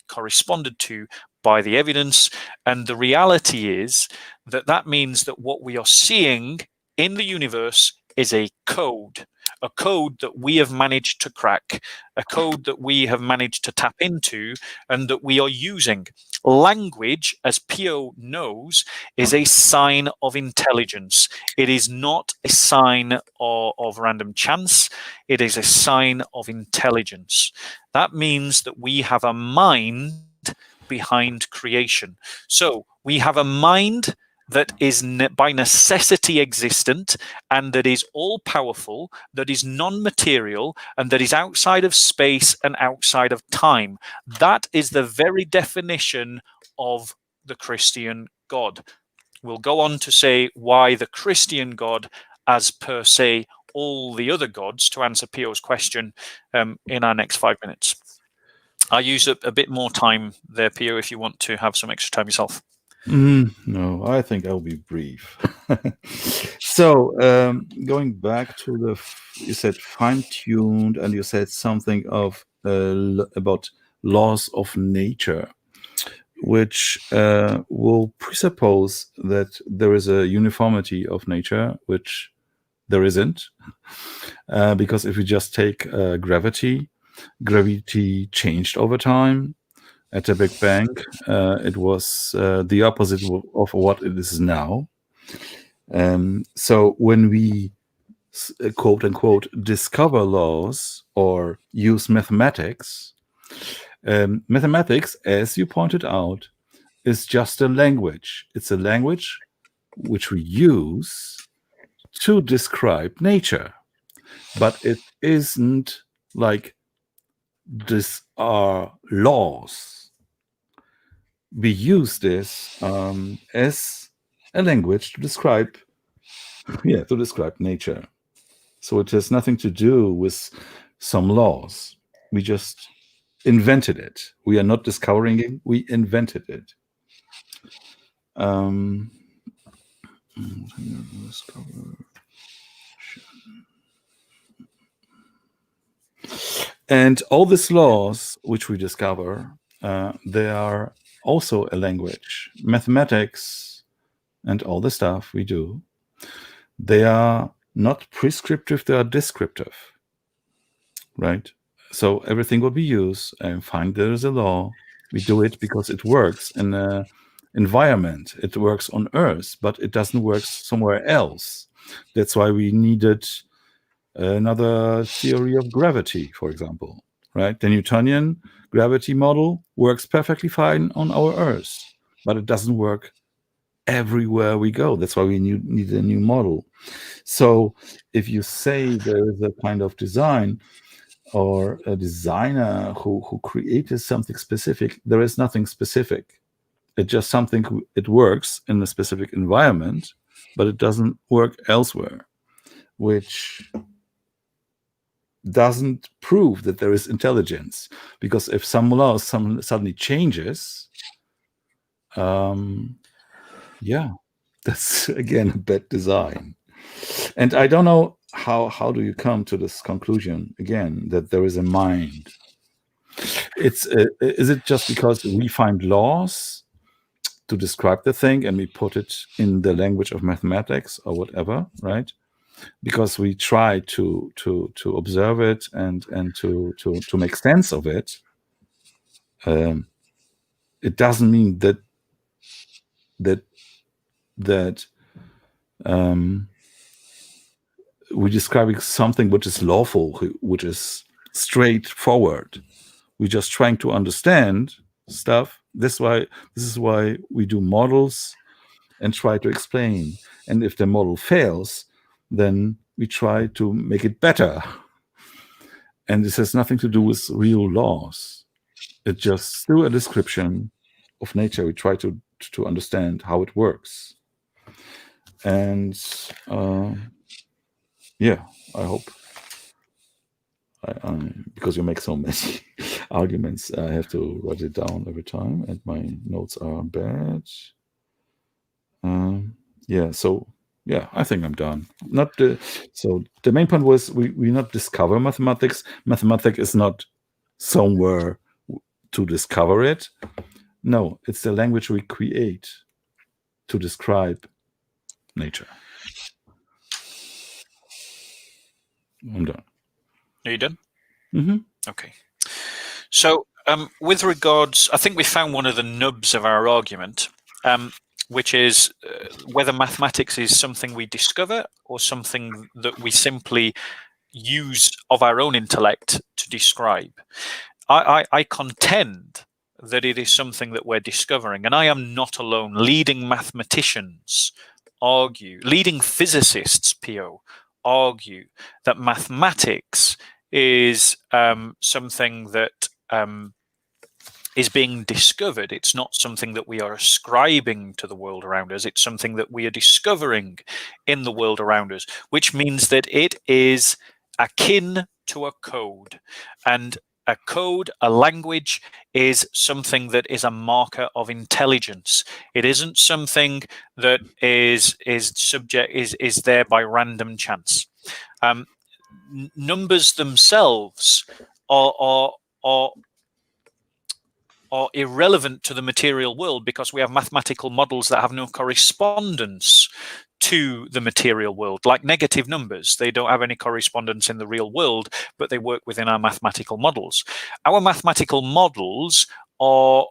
corresponded to by the evidence. And the reality is that means that what we are seeing in the universe is a code that we have managed to crack, a code that we have managed to tap into, and that we are using. Language, as Pio knows, is a sign of intelligence. It is not a sign of random chance. It is a sign of intelligence. That means that we have a mind behind creation. So we have a mind that is by necessity existent, and that is all-powerful, that is non-material, and that is outside of space and outside of time. That is the very definition of the Christian God. We'll go on to say why the Christian God, as per se all the other gods, to answer Pio's question in our next 5 minutes. I'll use a bit more time there, Pio, if you want to have some extra time yourself. No, I think I'll be brief. So, going back to you said fine-tuned, and you said something of about laws of nature, which will presuppose that there is a uniformity of nature, which there isn't. Because if we just take gravity changed over time. At the Big Bang, it was the opposite of what it is now. So when we, quote unquote, discover laws or use mathematics, mathematics, as you pointed out, is just a language. It's a language which we use to describe nature. But it isn't like these are laws. We use this as a language to describe nature. So it has nothing to do with some laws. We just invented it. We are not discovering it. We invented it. And all these laws which we discover, they are also a language. Mathematics and all the stuff we do, they are not prescriptive, they are descriptive, right? So everything what we use and find there is a law, we do it because it works in an environment. It works on Earth, but it doesn't work somewhere else. That's why we needed another theory of gravity, for example, right? The Newtonian gravity model works perfectly fine on our Earth, but it doesn't work everywhere we go. That's why we need a new model. So if you say there is a kind of design or a designer who created something specific, there is nothing specific. It's just something, it works in a specific environment, but it doesn't work elsewhere, which doesn't prove that there is intelligence, because if some law suddenly changes, that's again a bad design. And I don't know how do you come to this conclusion again that there is a mind? Is it just because we find laws to describe the thing and we put it in the language of mathematics or whatever, right? Because we try to observe it and to make sense of it. It doesn't mean that we're describing something which is lawful, which is straightforward. We're just trying to understand stuff. This is why we do models and try to explain. And if the model fails, then we try to make it better. And this has nothing to do with real laws. It's just through a description of nature, we try to understand how it works. And yeah, I hope. Because you make so many arguments, I have to write it down every time, and my notes are bad. Yeah, so yeah, I think I'm done. So the main point was we not discover mathematics. Mathematics is not somewhere to discover it. No, it's the language we create to describe nature. I'm done. Are you done? Mm-hmm. Okay. So with regards, I think we found one of the nubs of our argument, which is whether mathematics is something we discover or something that we simply use of our own intellect to describe. I contend that it is something that we're discovering, and I am not alone. Leading mathematicians argue, leading physicists, P.O., argue that mathematics is something that is being discovered. It's not something that we are ascribing to the world around us. It's something that we are discovering in the world around us, which means that it is akin to a code. And a code, a language, is something that is a marker of intelligence. It isn't something that is there by random chance. Numbers themselves are irrelevant to the material world because we have mathematical models that have no correspondence to the material world, like negative numbers. They don't have any correspondence in the real world, but they work within our mathematical models. Our mathematical models are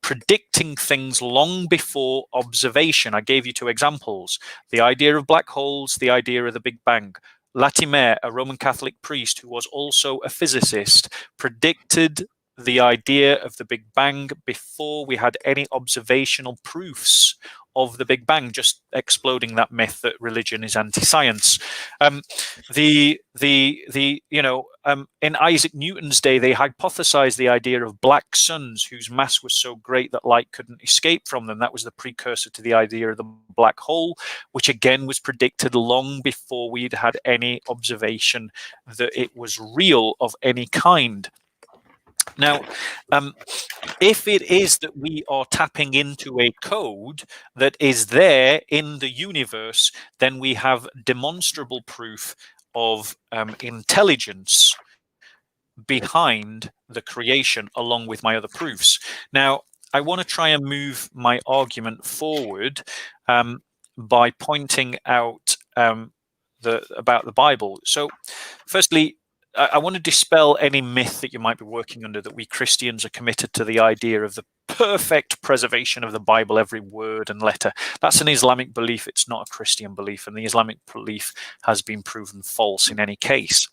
predicting things long before observation. I gave you two examples: the idea of black holes, the idea of the Big Bang. Latimer, a Roman Catholic priest who was also a physicist, predicted the idea of the Big Bang before we had any observational proofs of the Big Bang, just exploding that myth that religion is anti-science. In Isaac Newton's day, they hypothesized the idea of black suns whose mass was so great that light couldn't escape from them. That was the precursor to the idea of the black hole, which again was predicted long before we'd had any observation that it was real of any kind. Now, if it is that we are tapping into a code that is there in the universe, then we have demonstrable proof of intelligence behind the creation, along with my other proofs. Now, I want to try and move my argument forward by pointing out about the Bible. So, firstly, I want to dispel any myth that you might be working under that we Christians are committed to the idea of the perfect preservation of the Bible, every word and letter. That's an Islamic belief. It's not a Christian belief, and the Islamic belief has been proven false in any case.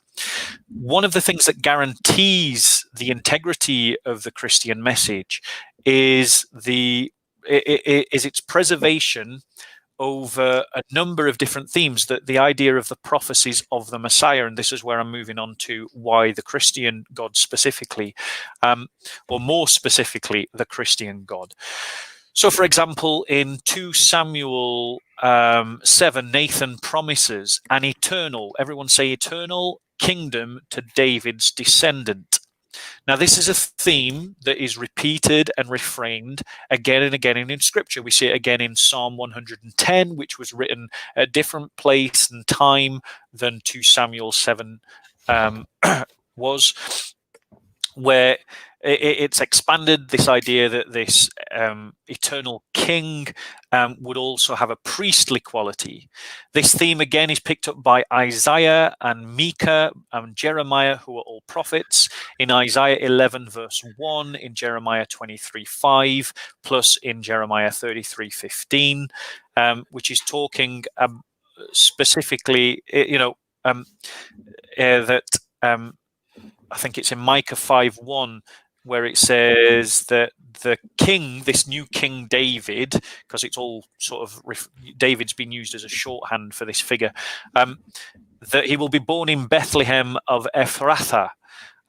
One of the things that guarantees the integrity of the Christian message is its preservation over a number of different themes, that the idea of the prophecies of the Messiah. And this is where I'm moving on to why the Christian God specifically, or more specifically, the Christian God. So, for example, in 2 Samuel 7, Nathan promises an eternal, everyone say eternal, kingdom to David's descendant. Now, this is a theme that is repeated and refrained again and again in Scripture. We see it again in Psalm 110, which was written at a different place and time than 2 Samuel 7 was, where it's expanded this idea that this eternal king would also have a priestly quality. This theme again is picked up by Isaiah and Micah and Jeremiah, who are all prophets, in Isaiah 11 verse 1, in Jeremiah 23:5, plus in Jeremiah 33:15, which is talking specifically, that I think it's in Micah 5:1, where it says that the king, this new King David, because it's all sort of David's been used as a shorthand for this figure, that he will be born in Bethlehem of Ephrathah,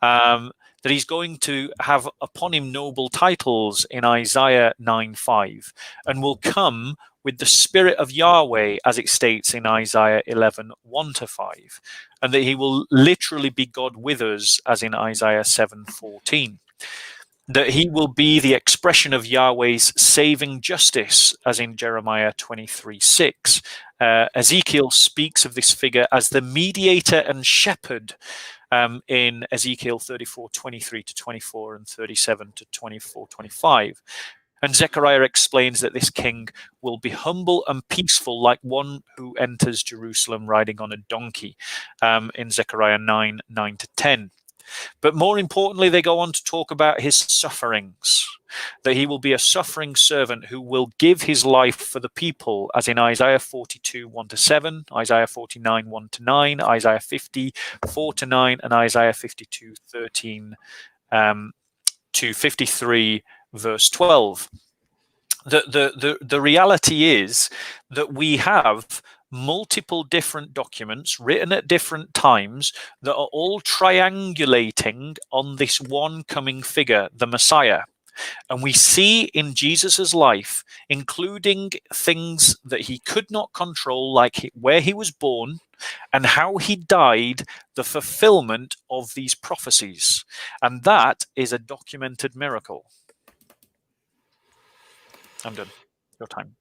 that he's going to have upon him noble titles in Isaiah 9:5, and will come with the Spirit of Yahweh, as it states in Isaiah 11:1-5, and that he will literally be God with us, as in Isaiah 7:14. That he will be the expression of Yahweh's saving justice, as in Jeremiah 23:6. Ezekiel speaks of this figure as the mediator and shepherd in Ezekiel 34:23-24 and 37-24-25. And Zechariah explains that this king will be humble and peaceful, like one who enters Jerusalem riding on a donkey, in Zechariah 9:9-10. But more importantly, they go on to talk about his sufferings, that he will be a suffering servant who will give his life for the people, as in Isaiah 42:1-7, Isaiah 49:1-9, Isaiah 50:4-9, and Isaiah 52:13-53, verse 12. The reality is that we have multiple different documents written at different times that are all triangulating on this one coming figure, the Messiah. And we see in Jesus's life, including things that he could not control, like where he was born and how he died, the fulfillment of these prophecies. And that is a documented miracle. I'm done. Your time.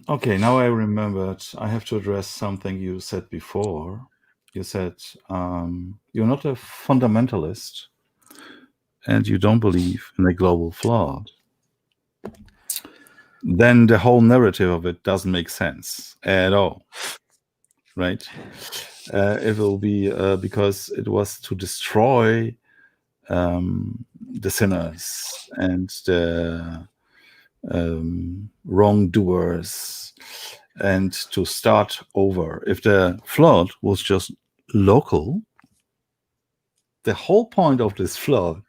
Okay, now I remembered. I have to address something you said before. You said you're not a fundamentalist and you don't believe in a global flood. Then the whole narrative of it doesn't make sense at all, right? It will be because it was to destroy the sinners and the wrongdoers, and to start over. If the flood was just local, the whole point of this flood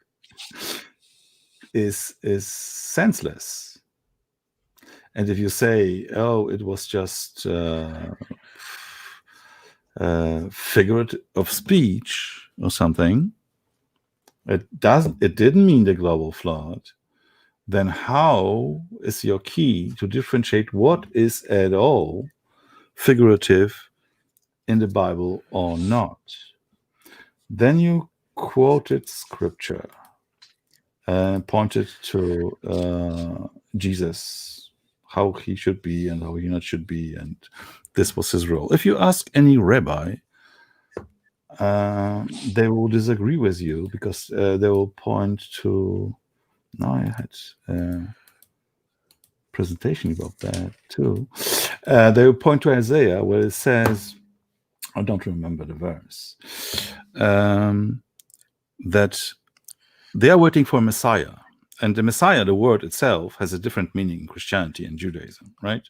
is senseless. And if you say, oh, it was just figurative of speech or something, it didn't mean the global flood, then how is your key to differentiate what is at all figurative in the Bible or not? Then you quoted scripture and pointed to Jesus, how he should be and how he not should be, and this was his role. If you ask any rabbi, they will disagree with you, because they will point to... Now I had a presentation about that too. They will point to Isaiah, where it says, I don't remember the verse, that they are waiting for a Messiah. And the Messiah, the word itself, has a different meaning in Christianity and Judaism, right?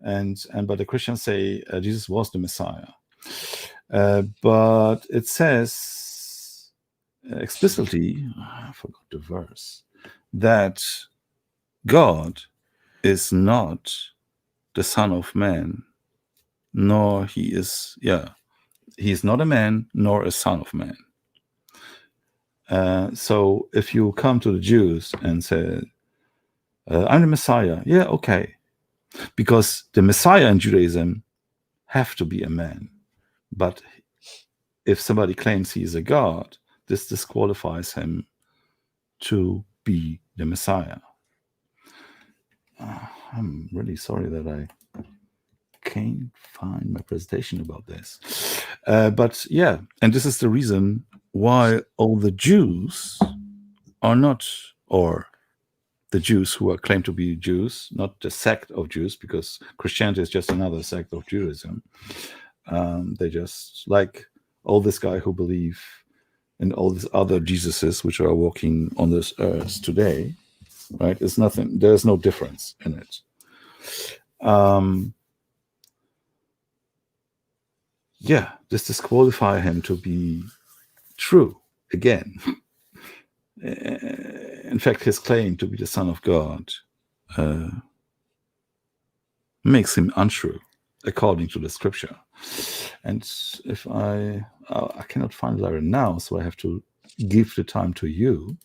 But the Christians say Jesus was the Messiah. But it says explicitly, I forgot the verse, that God is not the Son of Man, nor he is not a man nor a son of man. So if you come to the Jews and say, I'm the Messiah, yeah, okay, because the Messiah in Judaism have to be a man. But if somebody claims he is a God, this disqualifies him to be the Messiah. I'm really sorry that I can't find my presentation about this. But yeah, and this is the reason why all the Jews are not, or the Jews who are claimed to be Jews, not the sect of Jews, because Christianity is just another sect of Judaism. They just, like all this guy who believe in all these other Jesuses which are walking on this earth today, right? It's nothing. There's no difference in it. Yeah, this disqualify him to be true again. In fact, his claim to be the Son of God makes him untrue, according to the Scripture. And if I cannot find it right now, so I have to give the time to you.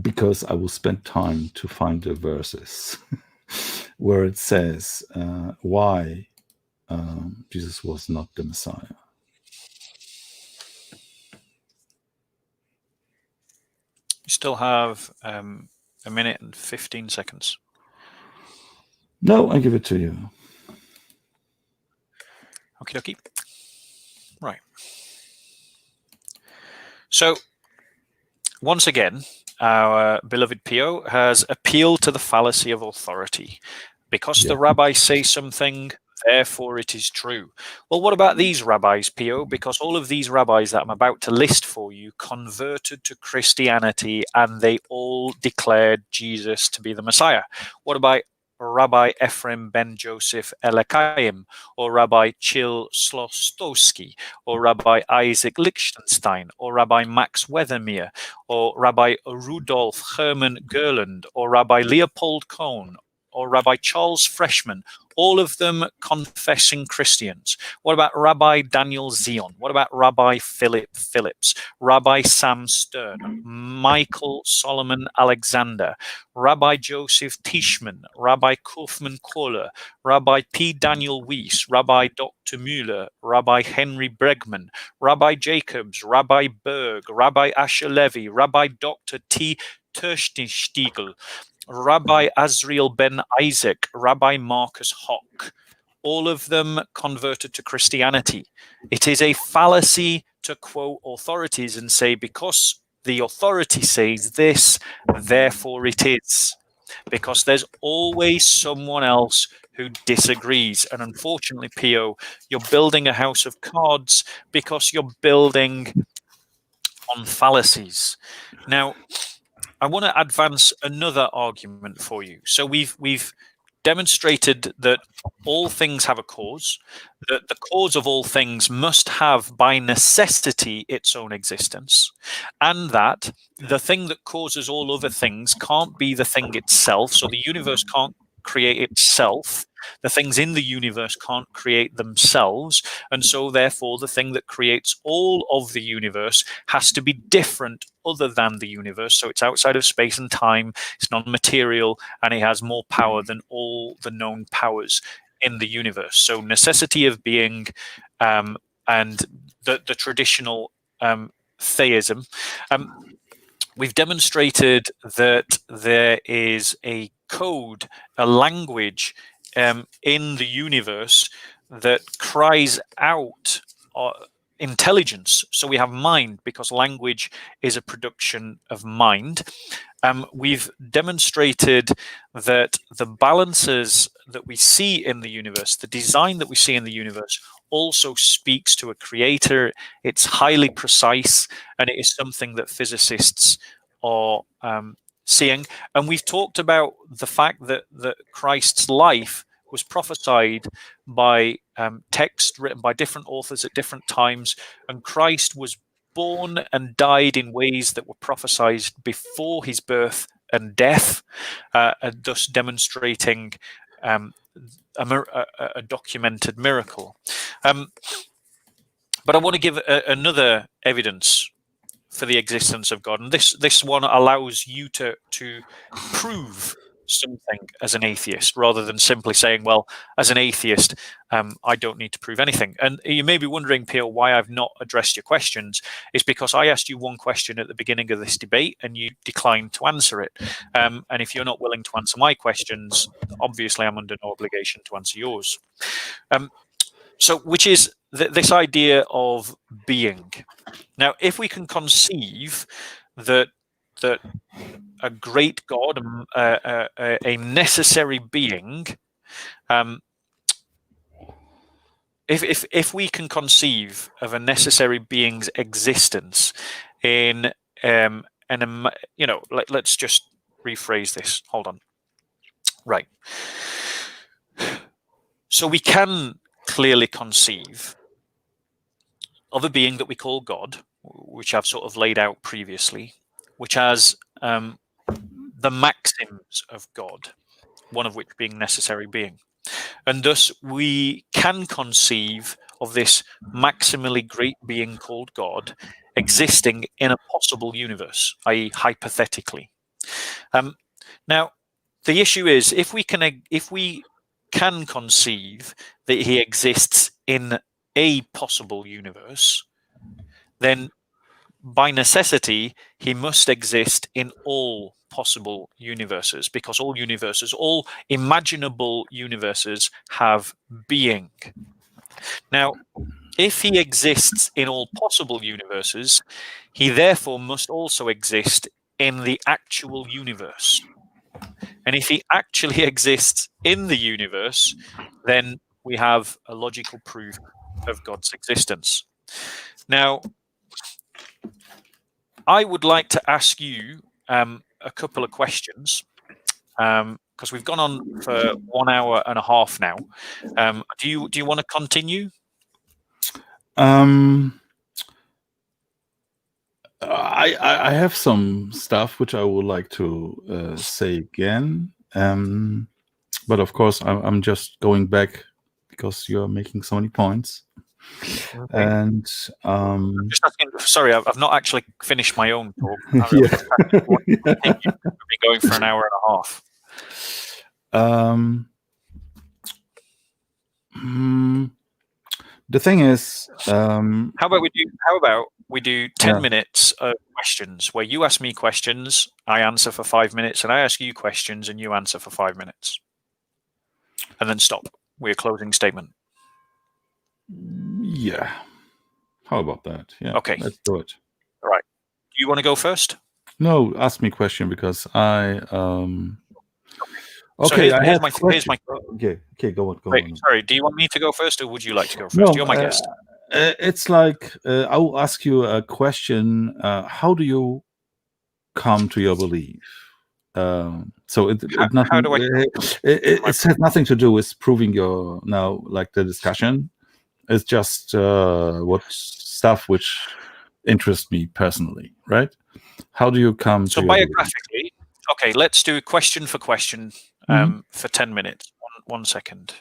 Because I will spend time to find the verses where it says why Jesus was not the Messiah. You still have a minute and 15 seconds. No, I give it to you. Okie dokie. Right. So, once again, our beloved Pio has appealed to the fallacy of authority. Because the rabbis say something, therefore it is true. Well, what about these rabbis, Pio? Because all of these rabbis that I'm about to list for you converted to Christianity and they all declared Jesus to be the Messiah. What about Rabbi Ephraim ben Joseph Elekaim, or Rabbi Chil Slostowski, or Rabbi Isaac Lichtenstein, or Rabbi Max Weathermere, or Rabbi Rudolf Hermann Gerland, or Rabbi Leopold Kohn, or Rabbi Charles Freshman, all of them confessing Christians. What about Rabbi Daniel Zion? What about Rabbi Philip Phillips, Rabbi Sam Stern, Michael Solomon Alexander, Rabbi Joseph Tishman, Rabbi Kaufman Kohler, Rabbi P. Daniel Weiss, Rabbi Dr. Müller, Rabbi Henry Bregman, Rabbi Jacobs, Rabbi Berg, Rabbi Asher Levy, Rabbi Dr. T. Terstenstiegel, Rabbi Azriel ben Isaac, Rabbi Marcus Hock, all of them converted to Christianity. It is a fallacy to quote authorities and say, because the authority says this, therefore it is. Because there's always someone else who disagrees. And unfortunately, Pio, you're building a house of cards because you're building on fallacies. Now, I want to advance another argument for you. So we've demonstrated that all things have a cause, that the cause of all things must have by necessity its own existence, and that the thing that causes all other things can't be the thing itself. So the universe can't create itself. The things in the universe can't create themselves. And so therefore the thing that creates all of the universe has to be different other than the universe. So it's outside of space and time, it's non-material, and it has more power than all the known powers in the universe. So necessity of being and the traditional theism. We've demonstrated that there is a code, a language in the universe that cries out intelligence. So we have mind, because language is a production of mind. We've demonstrated that the balances that we see in the universe, the design that we see in the universe, also speaks to a creator. It's highly precise, and it is something that physicists are seeing. And we've talked about the fact that Christ's life was prophesied by text written by different authors at different times, and Christ was born and died in ways that were prophesied before his birth and death, and thus demonstrating a documented miracle. But I want to give another evidence for the existence of God, and this one allows you to prove something as an atheist, rather than simply saying, well, as an atheist, I don't need to prove anything. And you may be wondering, Peel, why I've not addressed your questions. Is because I asked you one question at the beginning of this debate and you declined to answer it. And if you're not willing to answer my questions, obviously I'm under no obligation to answer yours. So, which is this idea of being. Now, if we can conceive that a great God, a necessary being, if we can conceive of a necessary being's existence in let's just rephrase this. Hold on. Right. So we can clearly conceive of a being that we call God, which I've sort of laid out previously, which has the maxims of God, one of which being necessary being. And thus we can conceive of this maximally great being called God existing in a possible universe, i.e. hypothetically. Now, the issue is, if we can conceive that he exists in a possible universe, then by necessity, he must exist in all possible universes, because all imaginable universes have being. Now, if he exists in all possible universes, he therefore must also exist in the actual universe. And if he actually exists in the universe, then we have a logical proof of God's existence. Now, I would like to ask you a couple of questions, because we've gone on for 1 hour and a half now. Do you want to continue? I have some stuff which I would like to say again, but of course I'm just going back because you're making so many points. Okay. And just asking, sorry, I've not actually finished my own talk. Yeah. We've been going for 1 hour and a half. The thing is, how about we do 10 minutes of questions where you ask me questions, I answer for 5 minutes, and I ask you questions and you answer for 5 minutes, and then stop. We're closing statement. Yeah. How about that? Yeah. Okay. Let's do it. All right. Do you want to go first? No, ask me a question, because I Okay, so here's my okay, go on. Wait, sorry, do you want me to go first, or would you like to go first? No, you're my guest. It's like I will ask you a question. How do you come to your belief? So it has nothing to do with proving your the discussion. It's just what stuff which interests me personally, right? How do you come to biographically? Okay, let's do question for question for 10 minutes. One second,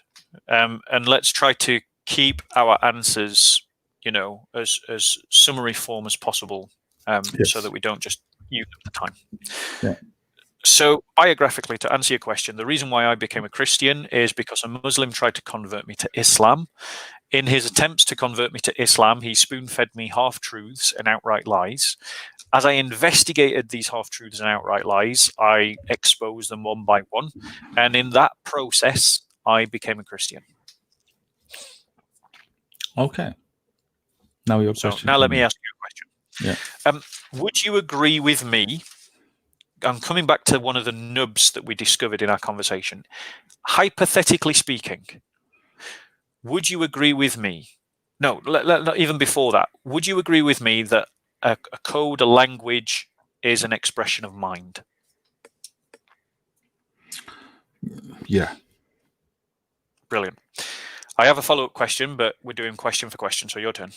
and let's try to keep our answers, as summary form as possible, so that we don't just use up the time. Yeah. So biographically, to answer your question, the reason why I became a Christian is because a Muslim tried to convert me to Islam. In his attempts to convert me to Islam, he spoon-fed me half-truths and outright lies. As I investigated these half-truths and outright lies, I exposed them one by one. And in that process, I became a Christian. Okay. Now your question. Now let me ask you a question. Yeah. Would you agree with me? I'm coming back to one of the nubs that we discovered in our conversation. Hypothetically speaking, would you agree with me? No, even before that, would you agree with me that a code, a language, is an expression of mind? Yeah. Brilliant. I have a follow-up question, but we're doing question for question, so your turn.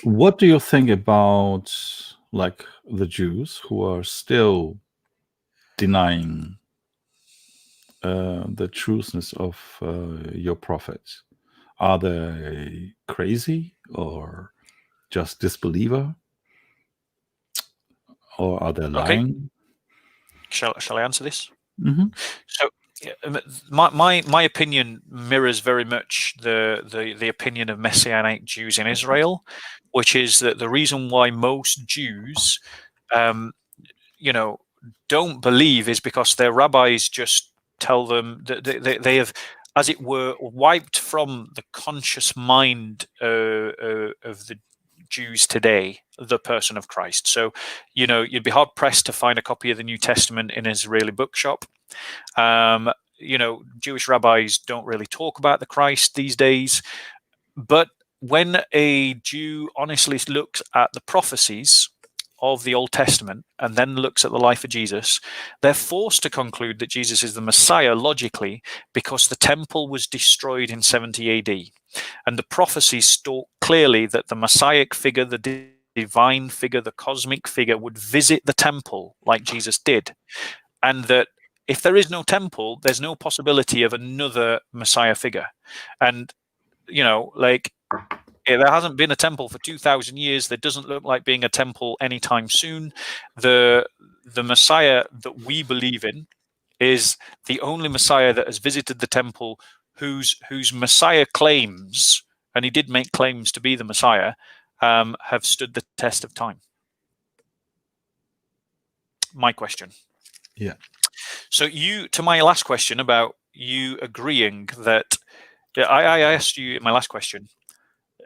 What do you think about the Jews who are still denying the trueness of your prophets? Are they crazy or just disbeliever? or are they Okay. lying? Shall I answer this? Mm-hmm. So my opinion mirrors very much the opinion of Messianic Jews in Israel, which is that the reason why most Jews, don't believe is because their rabbis just tell them that they have, as it were, wiped from the conscious mind of the Jews today the person of Christ. So, you'd be hard pressed to find a copy of the New Testament in an Israeli bookshop. Jewish rabbis don't really talk about the Christ these days. But when a Jew honestly looks at the prophecies of the Old Testament and then looks at the life of Jesus, they're forced to conclude that Jesus is the Messiah logically, because the temple was destroyed in 70 AD. And the prophecies talk clearly that the Messianic figure, the divine figure, the cosmic figure would visit the temple like Jesus did. And that if there is no temple, there's no possibility of another Messiah figure. And, there hasn't been a temple for 2,000 years. There doesn't look like being a temple anytime soon. The Messiah that we believe in is the only Messiah that has visited the temple, whose Messiah claims, and he did make claims to be the Messiah, have stood the test of time. My question. Yeah. So to my last question about you agreeing that, I asked you in my last question,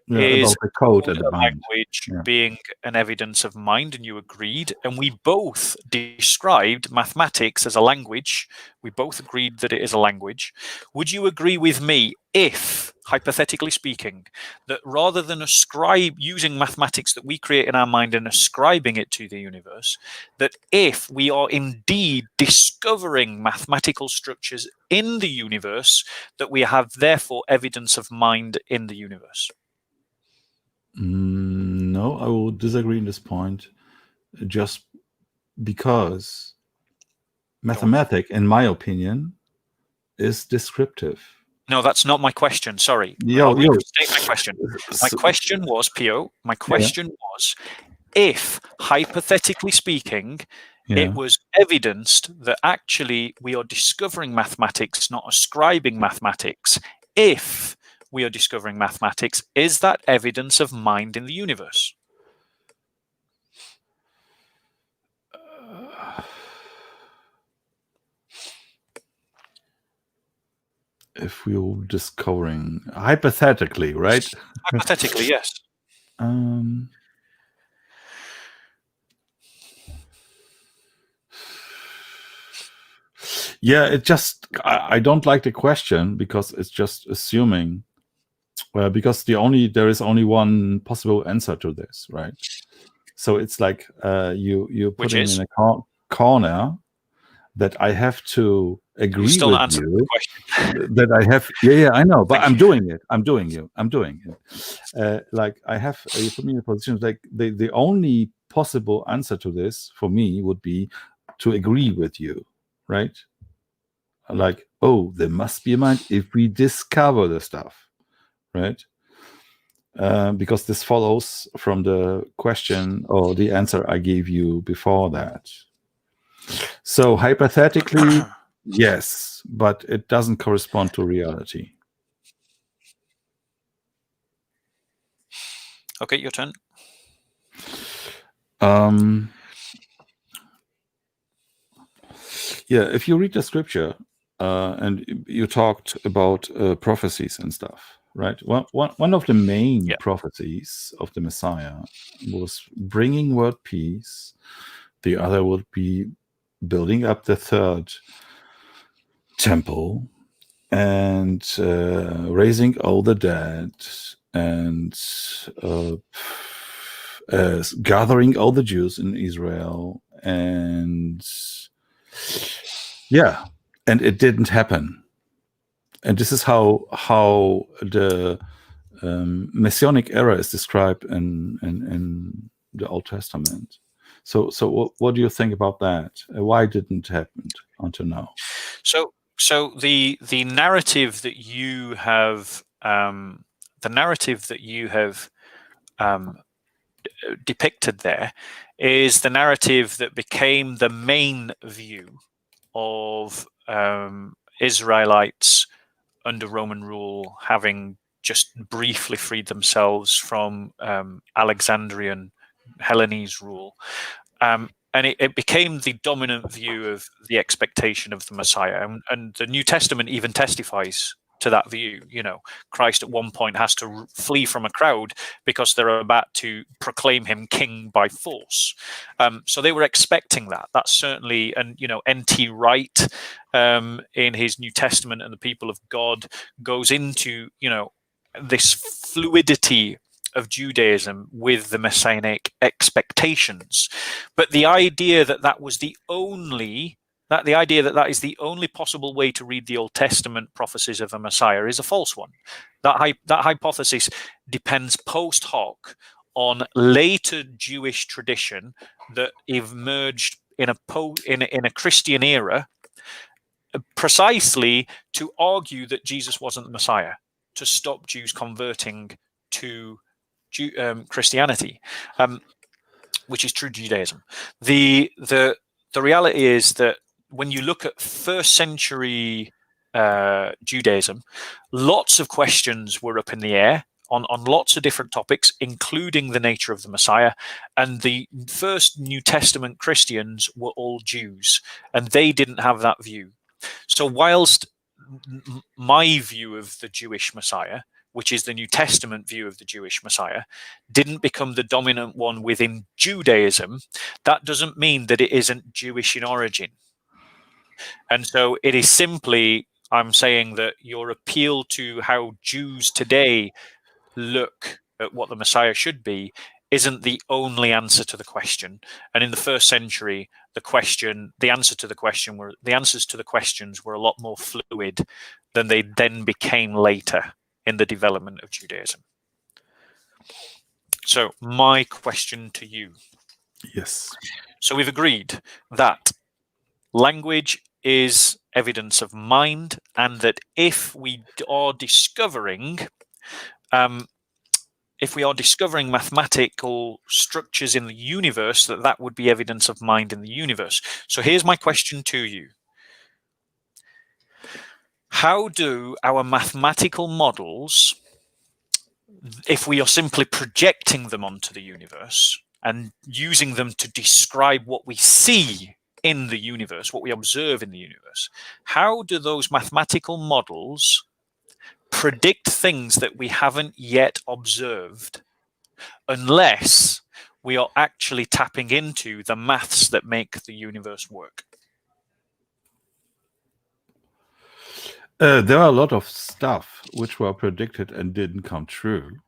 is about the code at the mind. language being an evidence of mind, and you agreed, and we both described mathematics as a language. We both agreed that it is a language. Would you agree with me if, hypothetically speaking, that rather than using mathematics that we create in our mind and ascribing it to the universe, that if we are indeed discovering mathematical structures in the universe, that we have therefore evidence of mind in the universe? No, I will disagree in this point, just because mathematics, in my opinion, is descriptive. No, that's not my question. Sorry. I'll restate my question. My question was, Pio, was, if, hypothetically speaking, it was evidenced that actually we are discovering mathematics, not ascribing mathematics, if we are discovering mathematics, is that evidence of mind in the universe? If we were discovering, hypothetically, right? Hypothetically, yes. Yeah, I don't like the question, because it's just assuming, because there is only one possible answer to this, right? So it's like you put me in a corner that I have to agree with you that I have. Yeah, I know, but I'm doing it. Like I have, you put me in a position like the only possible answer to this for me would be to agree with you, right? Like, oh, there must be a mind if we discover the stuff, right? Because this follows from the question or the answer I gave you before that. So hypothetically, yes, but it doesn't correspond to reality. Okay, your turn. Yeah, if you read the scripture and you talked about prophecies and stuff, right? One of the main prophecies of the Messiah was bringing world peace. The other would be building up the third temple and raising all the dead and gathering all the Jews in Israel. And yeah, and it didn't happen. And this is how the Messianic era is described in the Old Testament. So what do you think about that? Why didn't it happen until now? So the narrative that you have depicted there is the narrative that became the main view of Israelites under Roman rule, having just briefly freed themselves from Alexandrian Hellenese rule. And it became the dominant view of the expectation of the Messiah. And the New Testament even testifies to that view. You know, Christ at one point has to flee from a crowd because they're about to proclaim him king by force. So they were expecting that. That's certainly, and, you know, N.T. Wright in his New Testament and the People of God goes into, you know, this fluidity of Judaism with the messianic expectations. But the idea that that was the only, that the idea that that is the only possible way to read the Old Testament prophecies of a Messiah is a false one. That hypothesis depends post hoc on later Jewish tradition that emerged in a Christian era, precisely to argue that Jesus wasn't the Messiah, to stop Jews converting to Christianity, which is true Judaism. The reality is that when you look at first century Judaism, lots of questions were up in the air on lots of different topics, including the nature of the Messiah. And the first New Testament Christians were all Jews, and they didn't have that view. So whilst my view of the Jewish Messiah, which is the New Testament view of the Jewish Messiah, didn't become the dominant one within Judaism, that doesn't mean that it isn't Jewish in origin. And so it is simply, I'm saying that your appeal to how Jews today look at what the Messiah should be isn't the only answer to the question. And in the first century, the answers to the questions were a lot more fluid than they then became later in the development of Judaism. So my question to you. Yes. So we've agreed that language is evidence of mind, and that if we are discovering mathematical structures in the universe, that would be evidence of mind in the universe. So here's my question to you. How do our mathematical models, if we are simply projecting them onto the universe and using them to describe what we see in the universe, what we observe in the universe, how do those mathematical models predict things that we haven't yet observed, unless we are actually tapping into the maths that make the universe work? There are a lot of stuff which were predicted and didn't come true.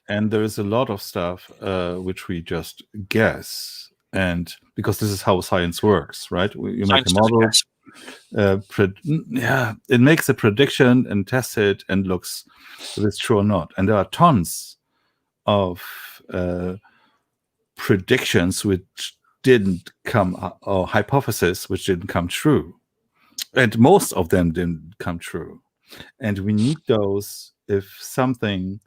And there is a lot of stuff which we just guess. And because this is how science works, right? You make a model. It makes a prediction and tests it and looks if it's true or not. And there are tons of predictions which didn't come, or hypotheses which didn't come true. And most of them didn't come true. And we need those if something,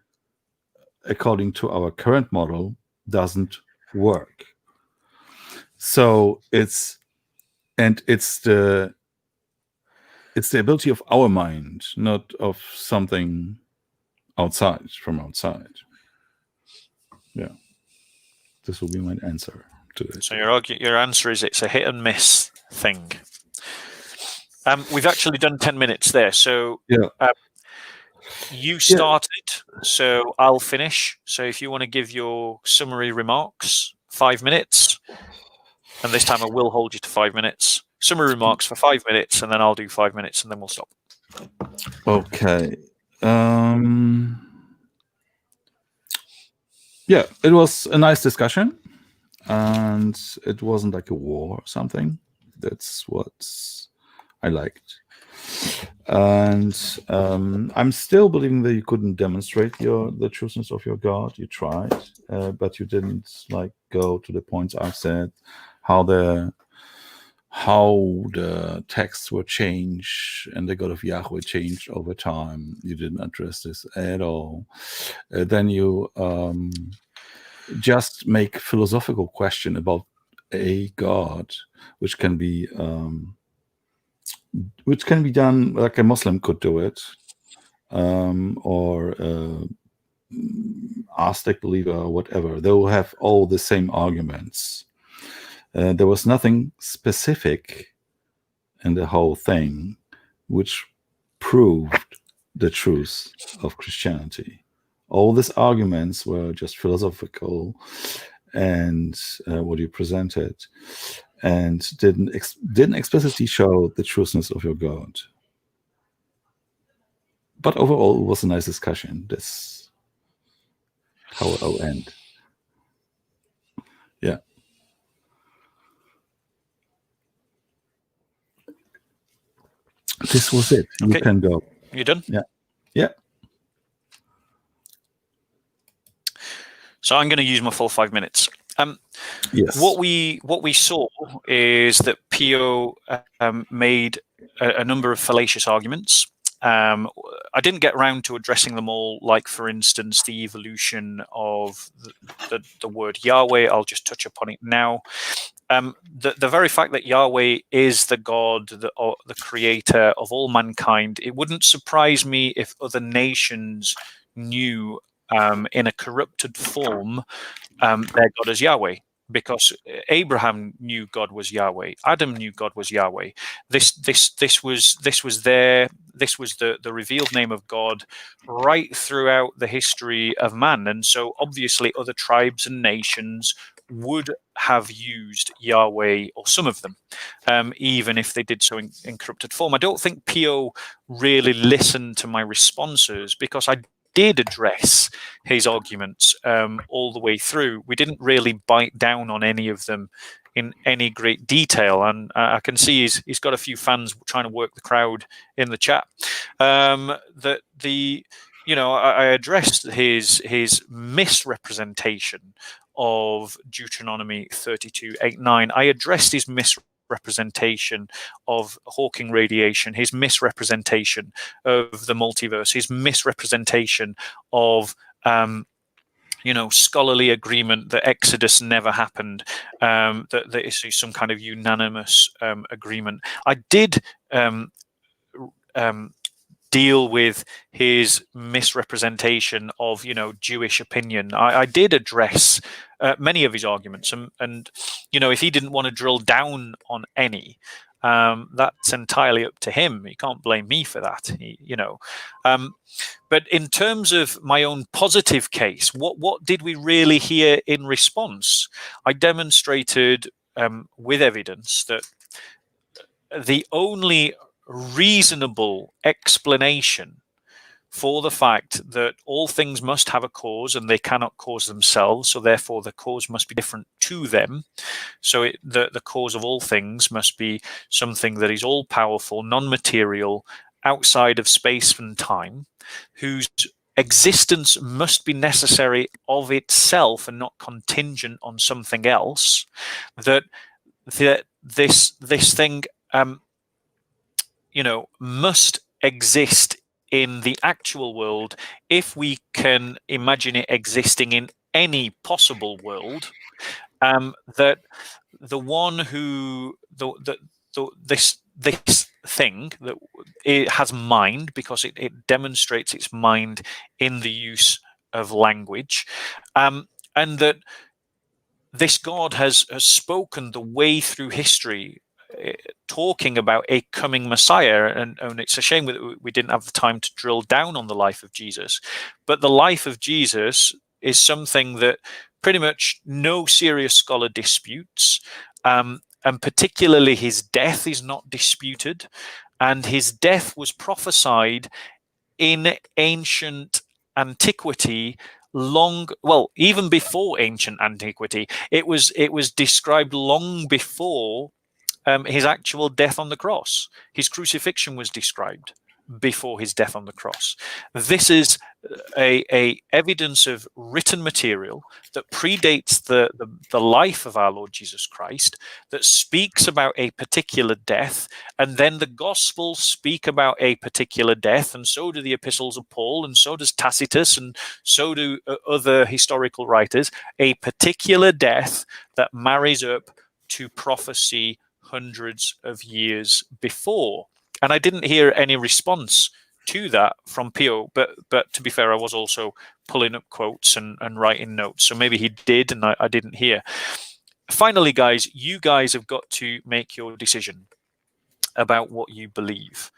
according to our current model, doesn't work. So it's the ability of our mind, not of something outside, from outside. Yeah. This will be my answer to it. So your answer is it's a hit and miss thing. We've actually done 10 minutes there. So you started, so I'll finish. So if you want to give your summary remarks, 5 minutes. And this time I will hold you to 5 minutes. Summary remarks for 5 minutes, and then I'll do 5 minutes, and then we'll stop. Okay. Yeah, it was a nice discussion, and it wasn't like a war or something. That's what I liked. And I'm still believing that you couldn't demonstrate the trueness of your God. You tried, but you didn't go to the points I've said, how the texts were changed and the God of Yahweh changed over time. You didn't address this at all. Then you just make philosophical question about a God, which can be done like a Muslim could do it, or Aztec believer or whatever. They will have all the same arguments. There was nothing specific in the whole thing which proved the truth of Christianity. All these arguments were just philosophical and what you presented, and didn't explicitly show the truthfulness of your God. But overall, it was a nice discussion. That's how I'll end. Yeah. This was it. You Okay. can go. You done? Yeah. Yeah. So I'm going to use my full 5 minutes. Yes. What we saw is that Pio made a number of fallacious arguments. I didn't get around to addressing them all, like, for instance, the evolution of the word Yahweh. I'll just touch upon it now. The very fact that Yahweh is the God, the creator of all mankind, it wouldn't surprise me if other nations knew in a corrupted form their God as Yahweh, because Abraham knew God was Yahweh, Adam knew God was Yahweh. This was the revealed name of God right throughout the history of man, and so obviously other tribes and nations would have used Yahweh, or some of them, even if they did so in corrupted form. I don't think Pio really listened to my responses, because I did address his arguments all the way through. We didn't really bite down on any of them in any great detail, and I can see he's got a few fans trying to work the crowd in the chat. I addressed his misrepresentation of Deuteronomy 32:8-9. I addressed his misrepresentation of Hawking radiation, his misrepresentation of the multiverse, his misrepresentation of scholarly agreement that Exodus never happened, that is some kind of unanimous agreement. I did deal with his misrepresentation of Jewish opinion. I did address many of his arguments, and if he didn't want to drill down on any, that's entirely up to him. You can't blame me for that. But in terms of my own positive case, what did we really hear in response? I demonstrated with evidence that the only reasonable explanation for the fact that all things must have a cause and they cannot cause themselves, so therefore the cause must be different to them. So the cause of all things must be something that is all-powerful, non-material, outside of space and time, whose existence must be necessary of itself and not contingent on something else. That this thing must exist in the actual world if we can imagine it existing in any possible world. That the one who this thing that it has mind, because it demonstrates its mind in the use of language, and that this God has spoken the way through history, talking about a coming Messiah, and it's a shame that we didn't have the time to drill down on the life of Jesus. But the life of Jesus is something that pretty much no serious scholar disputes, and particularly his death is not disputed, and his death was prophesied in ancient antiquity, even before ancient antiquity. It was described long before his actual death on the cross. His crucifixion was described. before his death on the cross. This is a evidence of written material that predates the life of our Lord Jesus Christ, that speaks about a particular death, and then the Gospels speak about a particular death, and so do the epistles of Paul, and so does Tacitus, and so do other historical writers, a particular death that marries up to prophecy hundreds of years before. And I didn't hear any response to that from Pio, but to be fair, I was also pulling up quotes and writing notes, so maybe he did and I didn't hear. Finally, guys, you guys have got to make your decision about what you believe.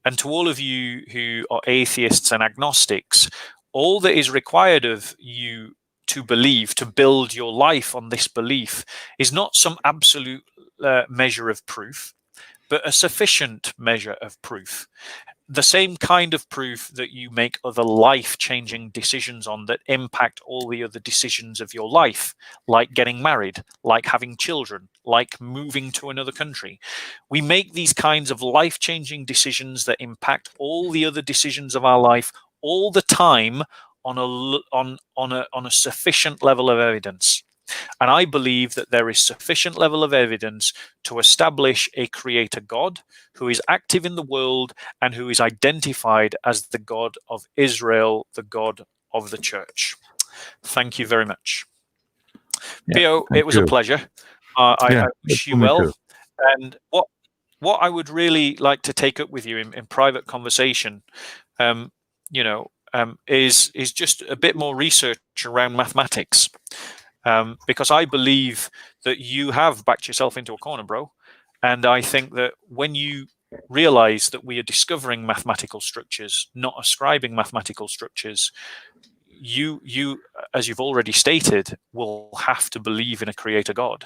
And to all of you who are atheists and agnostics, all that is required of you to believe, to build your life on this belief, is not some absolute measure of proof, but a sufficient measure of proof. The same kind of proof that you make other life-changing decisions on that impact all the other decisions of your life, like getting married, like having children, like moving to another country. We make these kinds of life-changing decisions that impact all the other decisions of our life all the time on a sufficient level of evidence. And I believe that there is sufficient level of evidence to establish a creator God who is active in the world and who is identified as the God of Israel, the God of the church. Thank you very much. Pio, it was a pleasure. I wish you well. Too. And what I would really like to take up with you in private conversation, is just a bit more research around mathematics. Because I believe that you have backed yourself into a corner, bro. And I think that when you realize that we are discovering mathematical structures, not ascribing mathematical structures, you, as you've already stated, will have to believe in a creator God.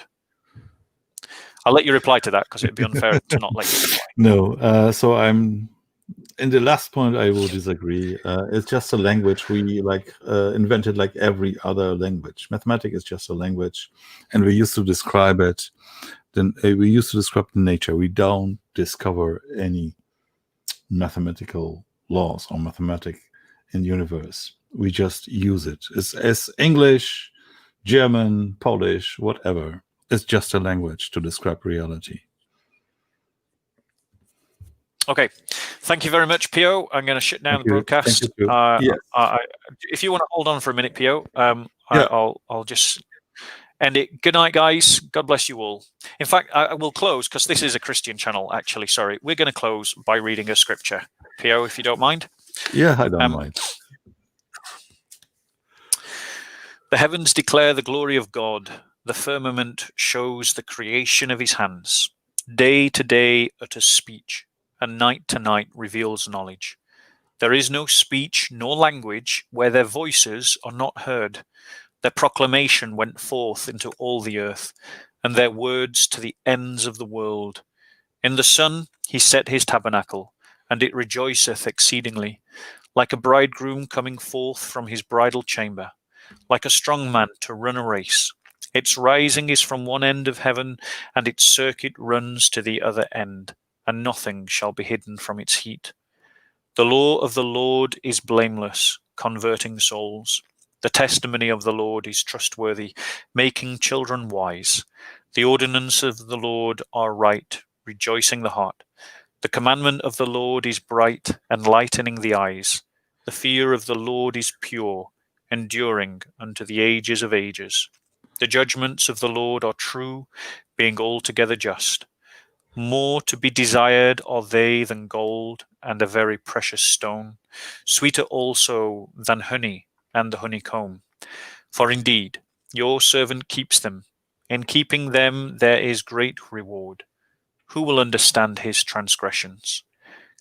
I'll let you reply to that because it'd be unfair to not let you reply. No, so I'm in the last point. I will disagree. It's just a language we invented like every other language. Mathematics is just a language, and we used to describe it. Then we used to describe the nature. We don't discover any mathematical laws or mathematics in the universe. We just use it. It's as English, German, Polish, whatever. It's just a language to describe reality. Okay, thank you very much, Pio. I'm going to shut down the broadcast. Yes. If you want to hold on for a minute, Pio, I'll just end it. Good night, guys. God bless you all. In fact, I will close because this is a Christian channel, actually. Sorry. We're going to close by reading a scripture. Pio, if you don't mind. Yeah, I don't mind. The heavens declare the glory of God. The firmament shows the creation of his hands. Day to day utters speech, and night to night reveals knowledge. There is no speech nor language where their voices are not heard. Their proclamation went forth into all the earth, and their words to the ends of the world. In the sun he set his tabernacle, and it rejoiceth exceedingly, like a bridegroom coming forth from his bridal chamber, like a strong man to run a race. Its rising is from one end of heaven, and its circuit runs to the other end, and nothing shall be hidden from its heat. The law of the Lord is blameless, converting souls. The testimony of the Lord is trustworthy, making children wise. The ordinances of the Lord are right, rejoicing the heart. The commandment of the Lord is bright, enlightening the eyes. The fear of the Lord is pure, enduring unto the ages of ages. The judgments of the Lord are true, being altogether just. More to be desired are they than gold, and a very precious stone, sweeter also than honey and the honeycomb. For indeed, your servant keeps them. In keeping them there is great reward. Who will understand his transgressions?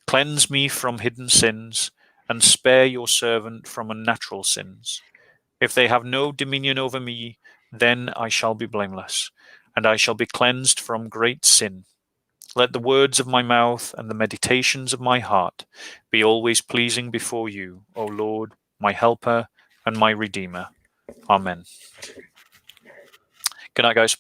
Cleanse me from hidden sins, and spare your servant from unnatural sins. If they have no dominion over me, then I shall be blameless, and I shall be cleansed from great sin. Let the words of my mouth and the meditations of my heart be always pleasing before you, O Lord, my helper and my redeemer. Amen. Good night, guys.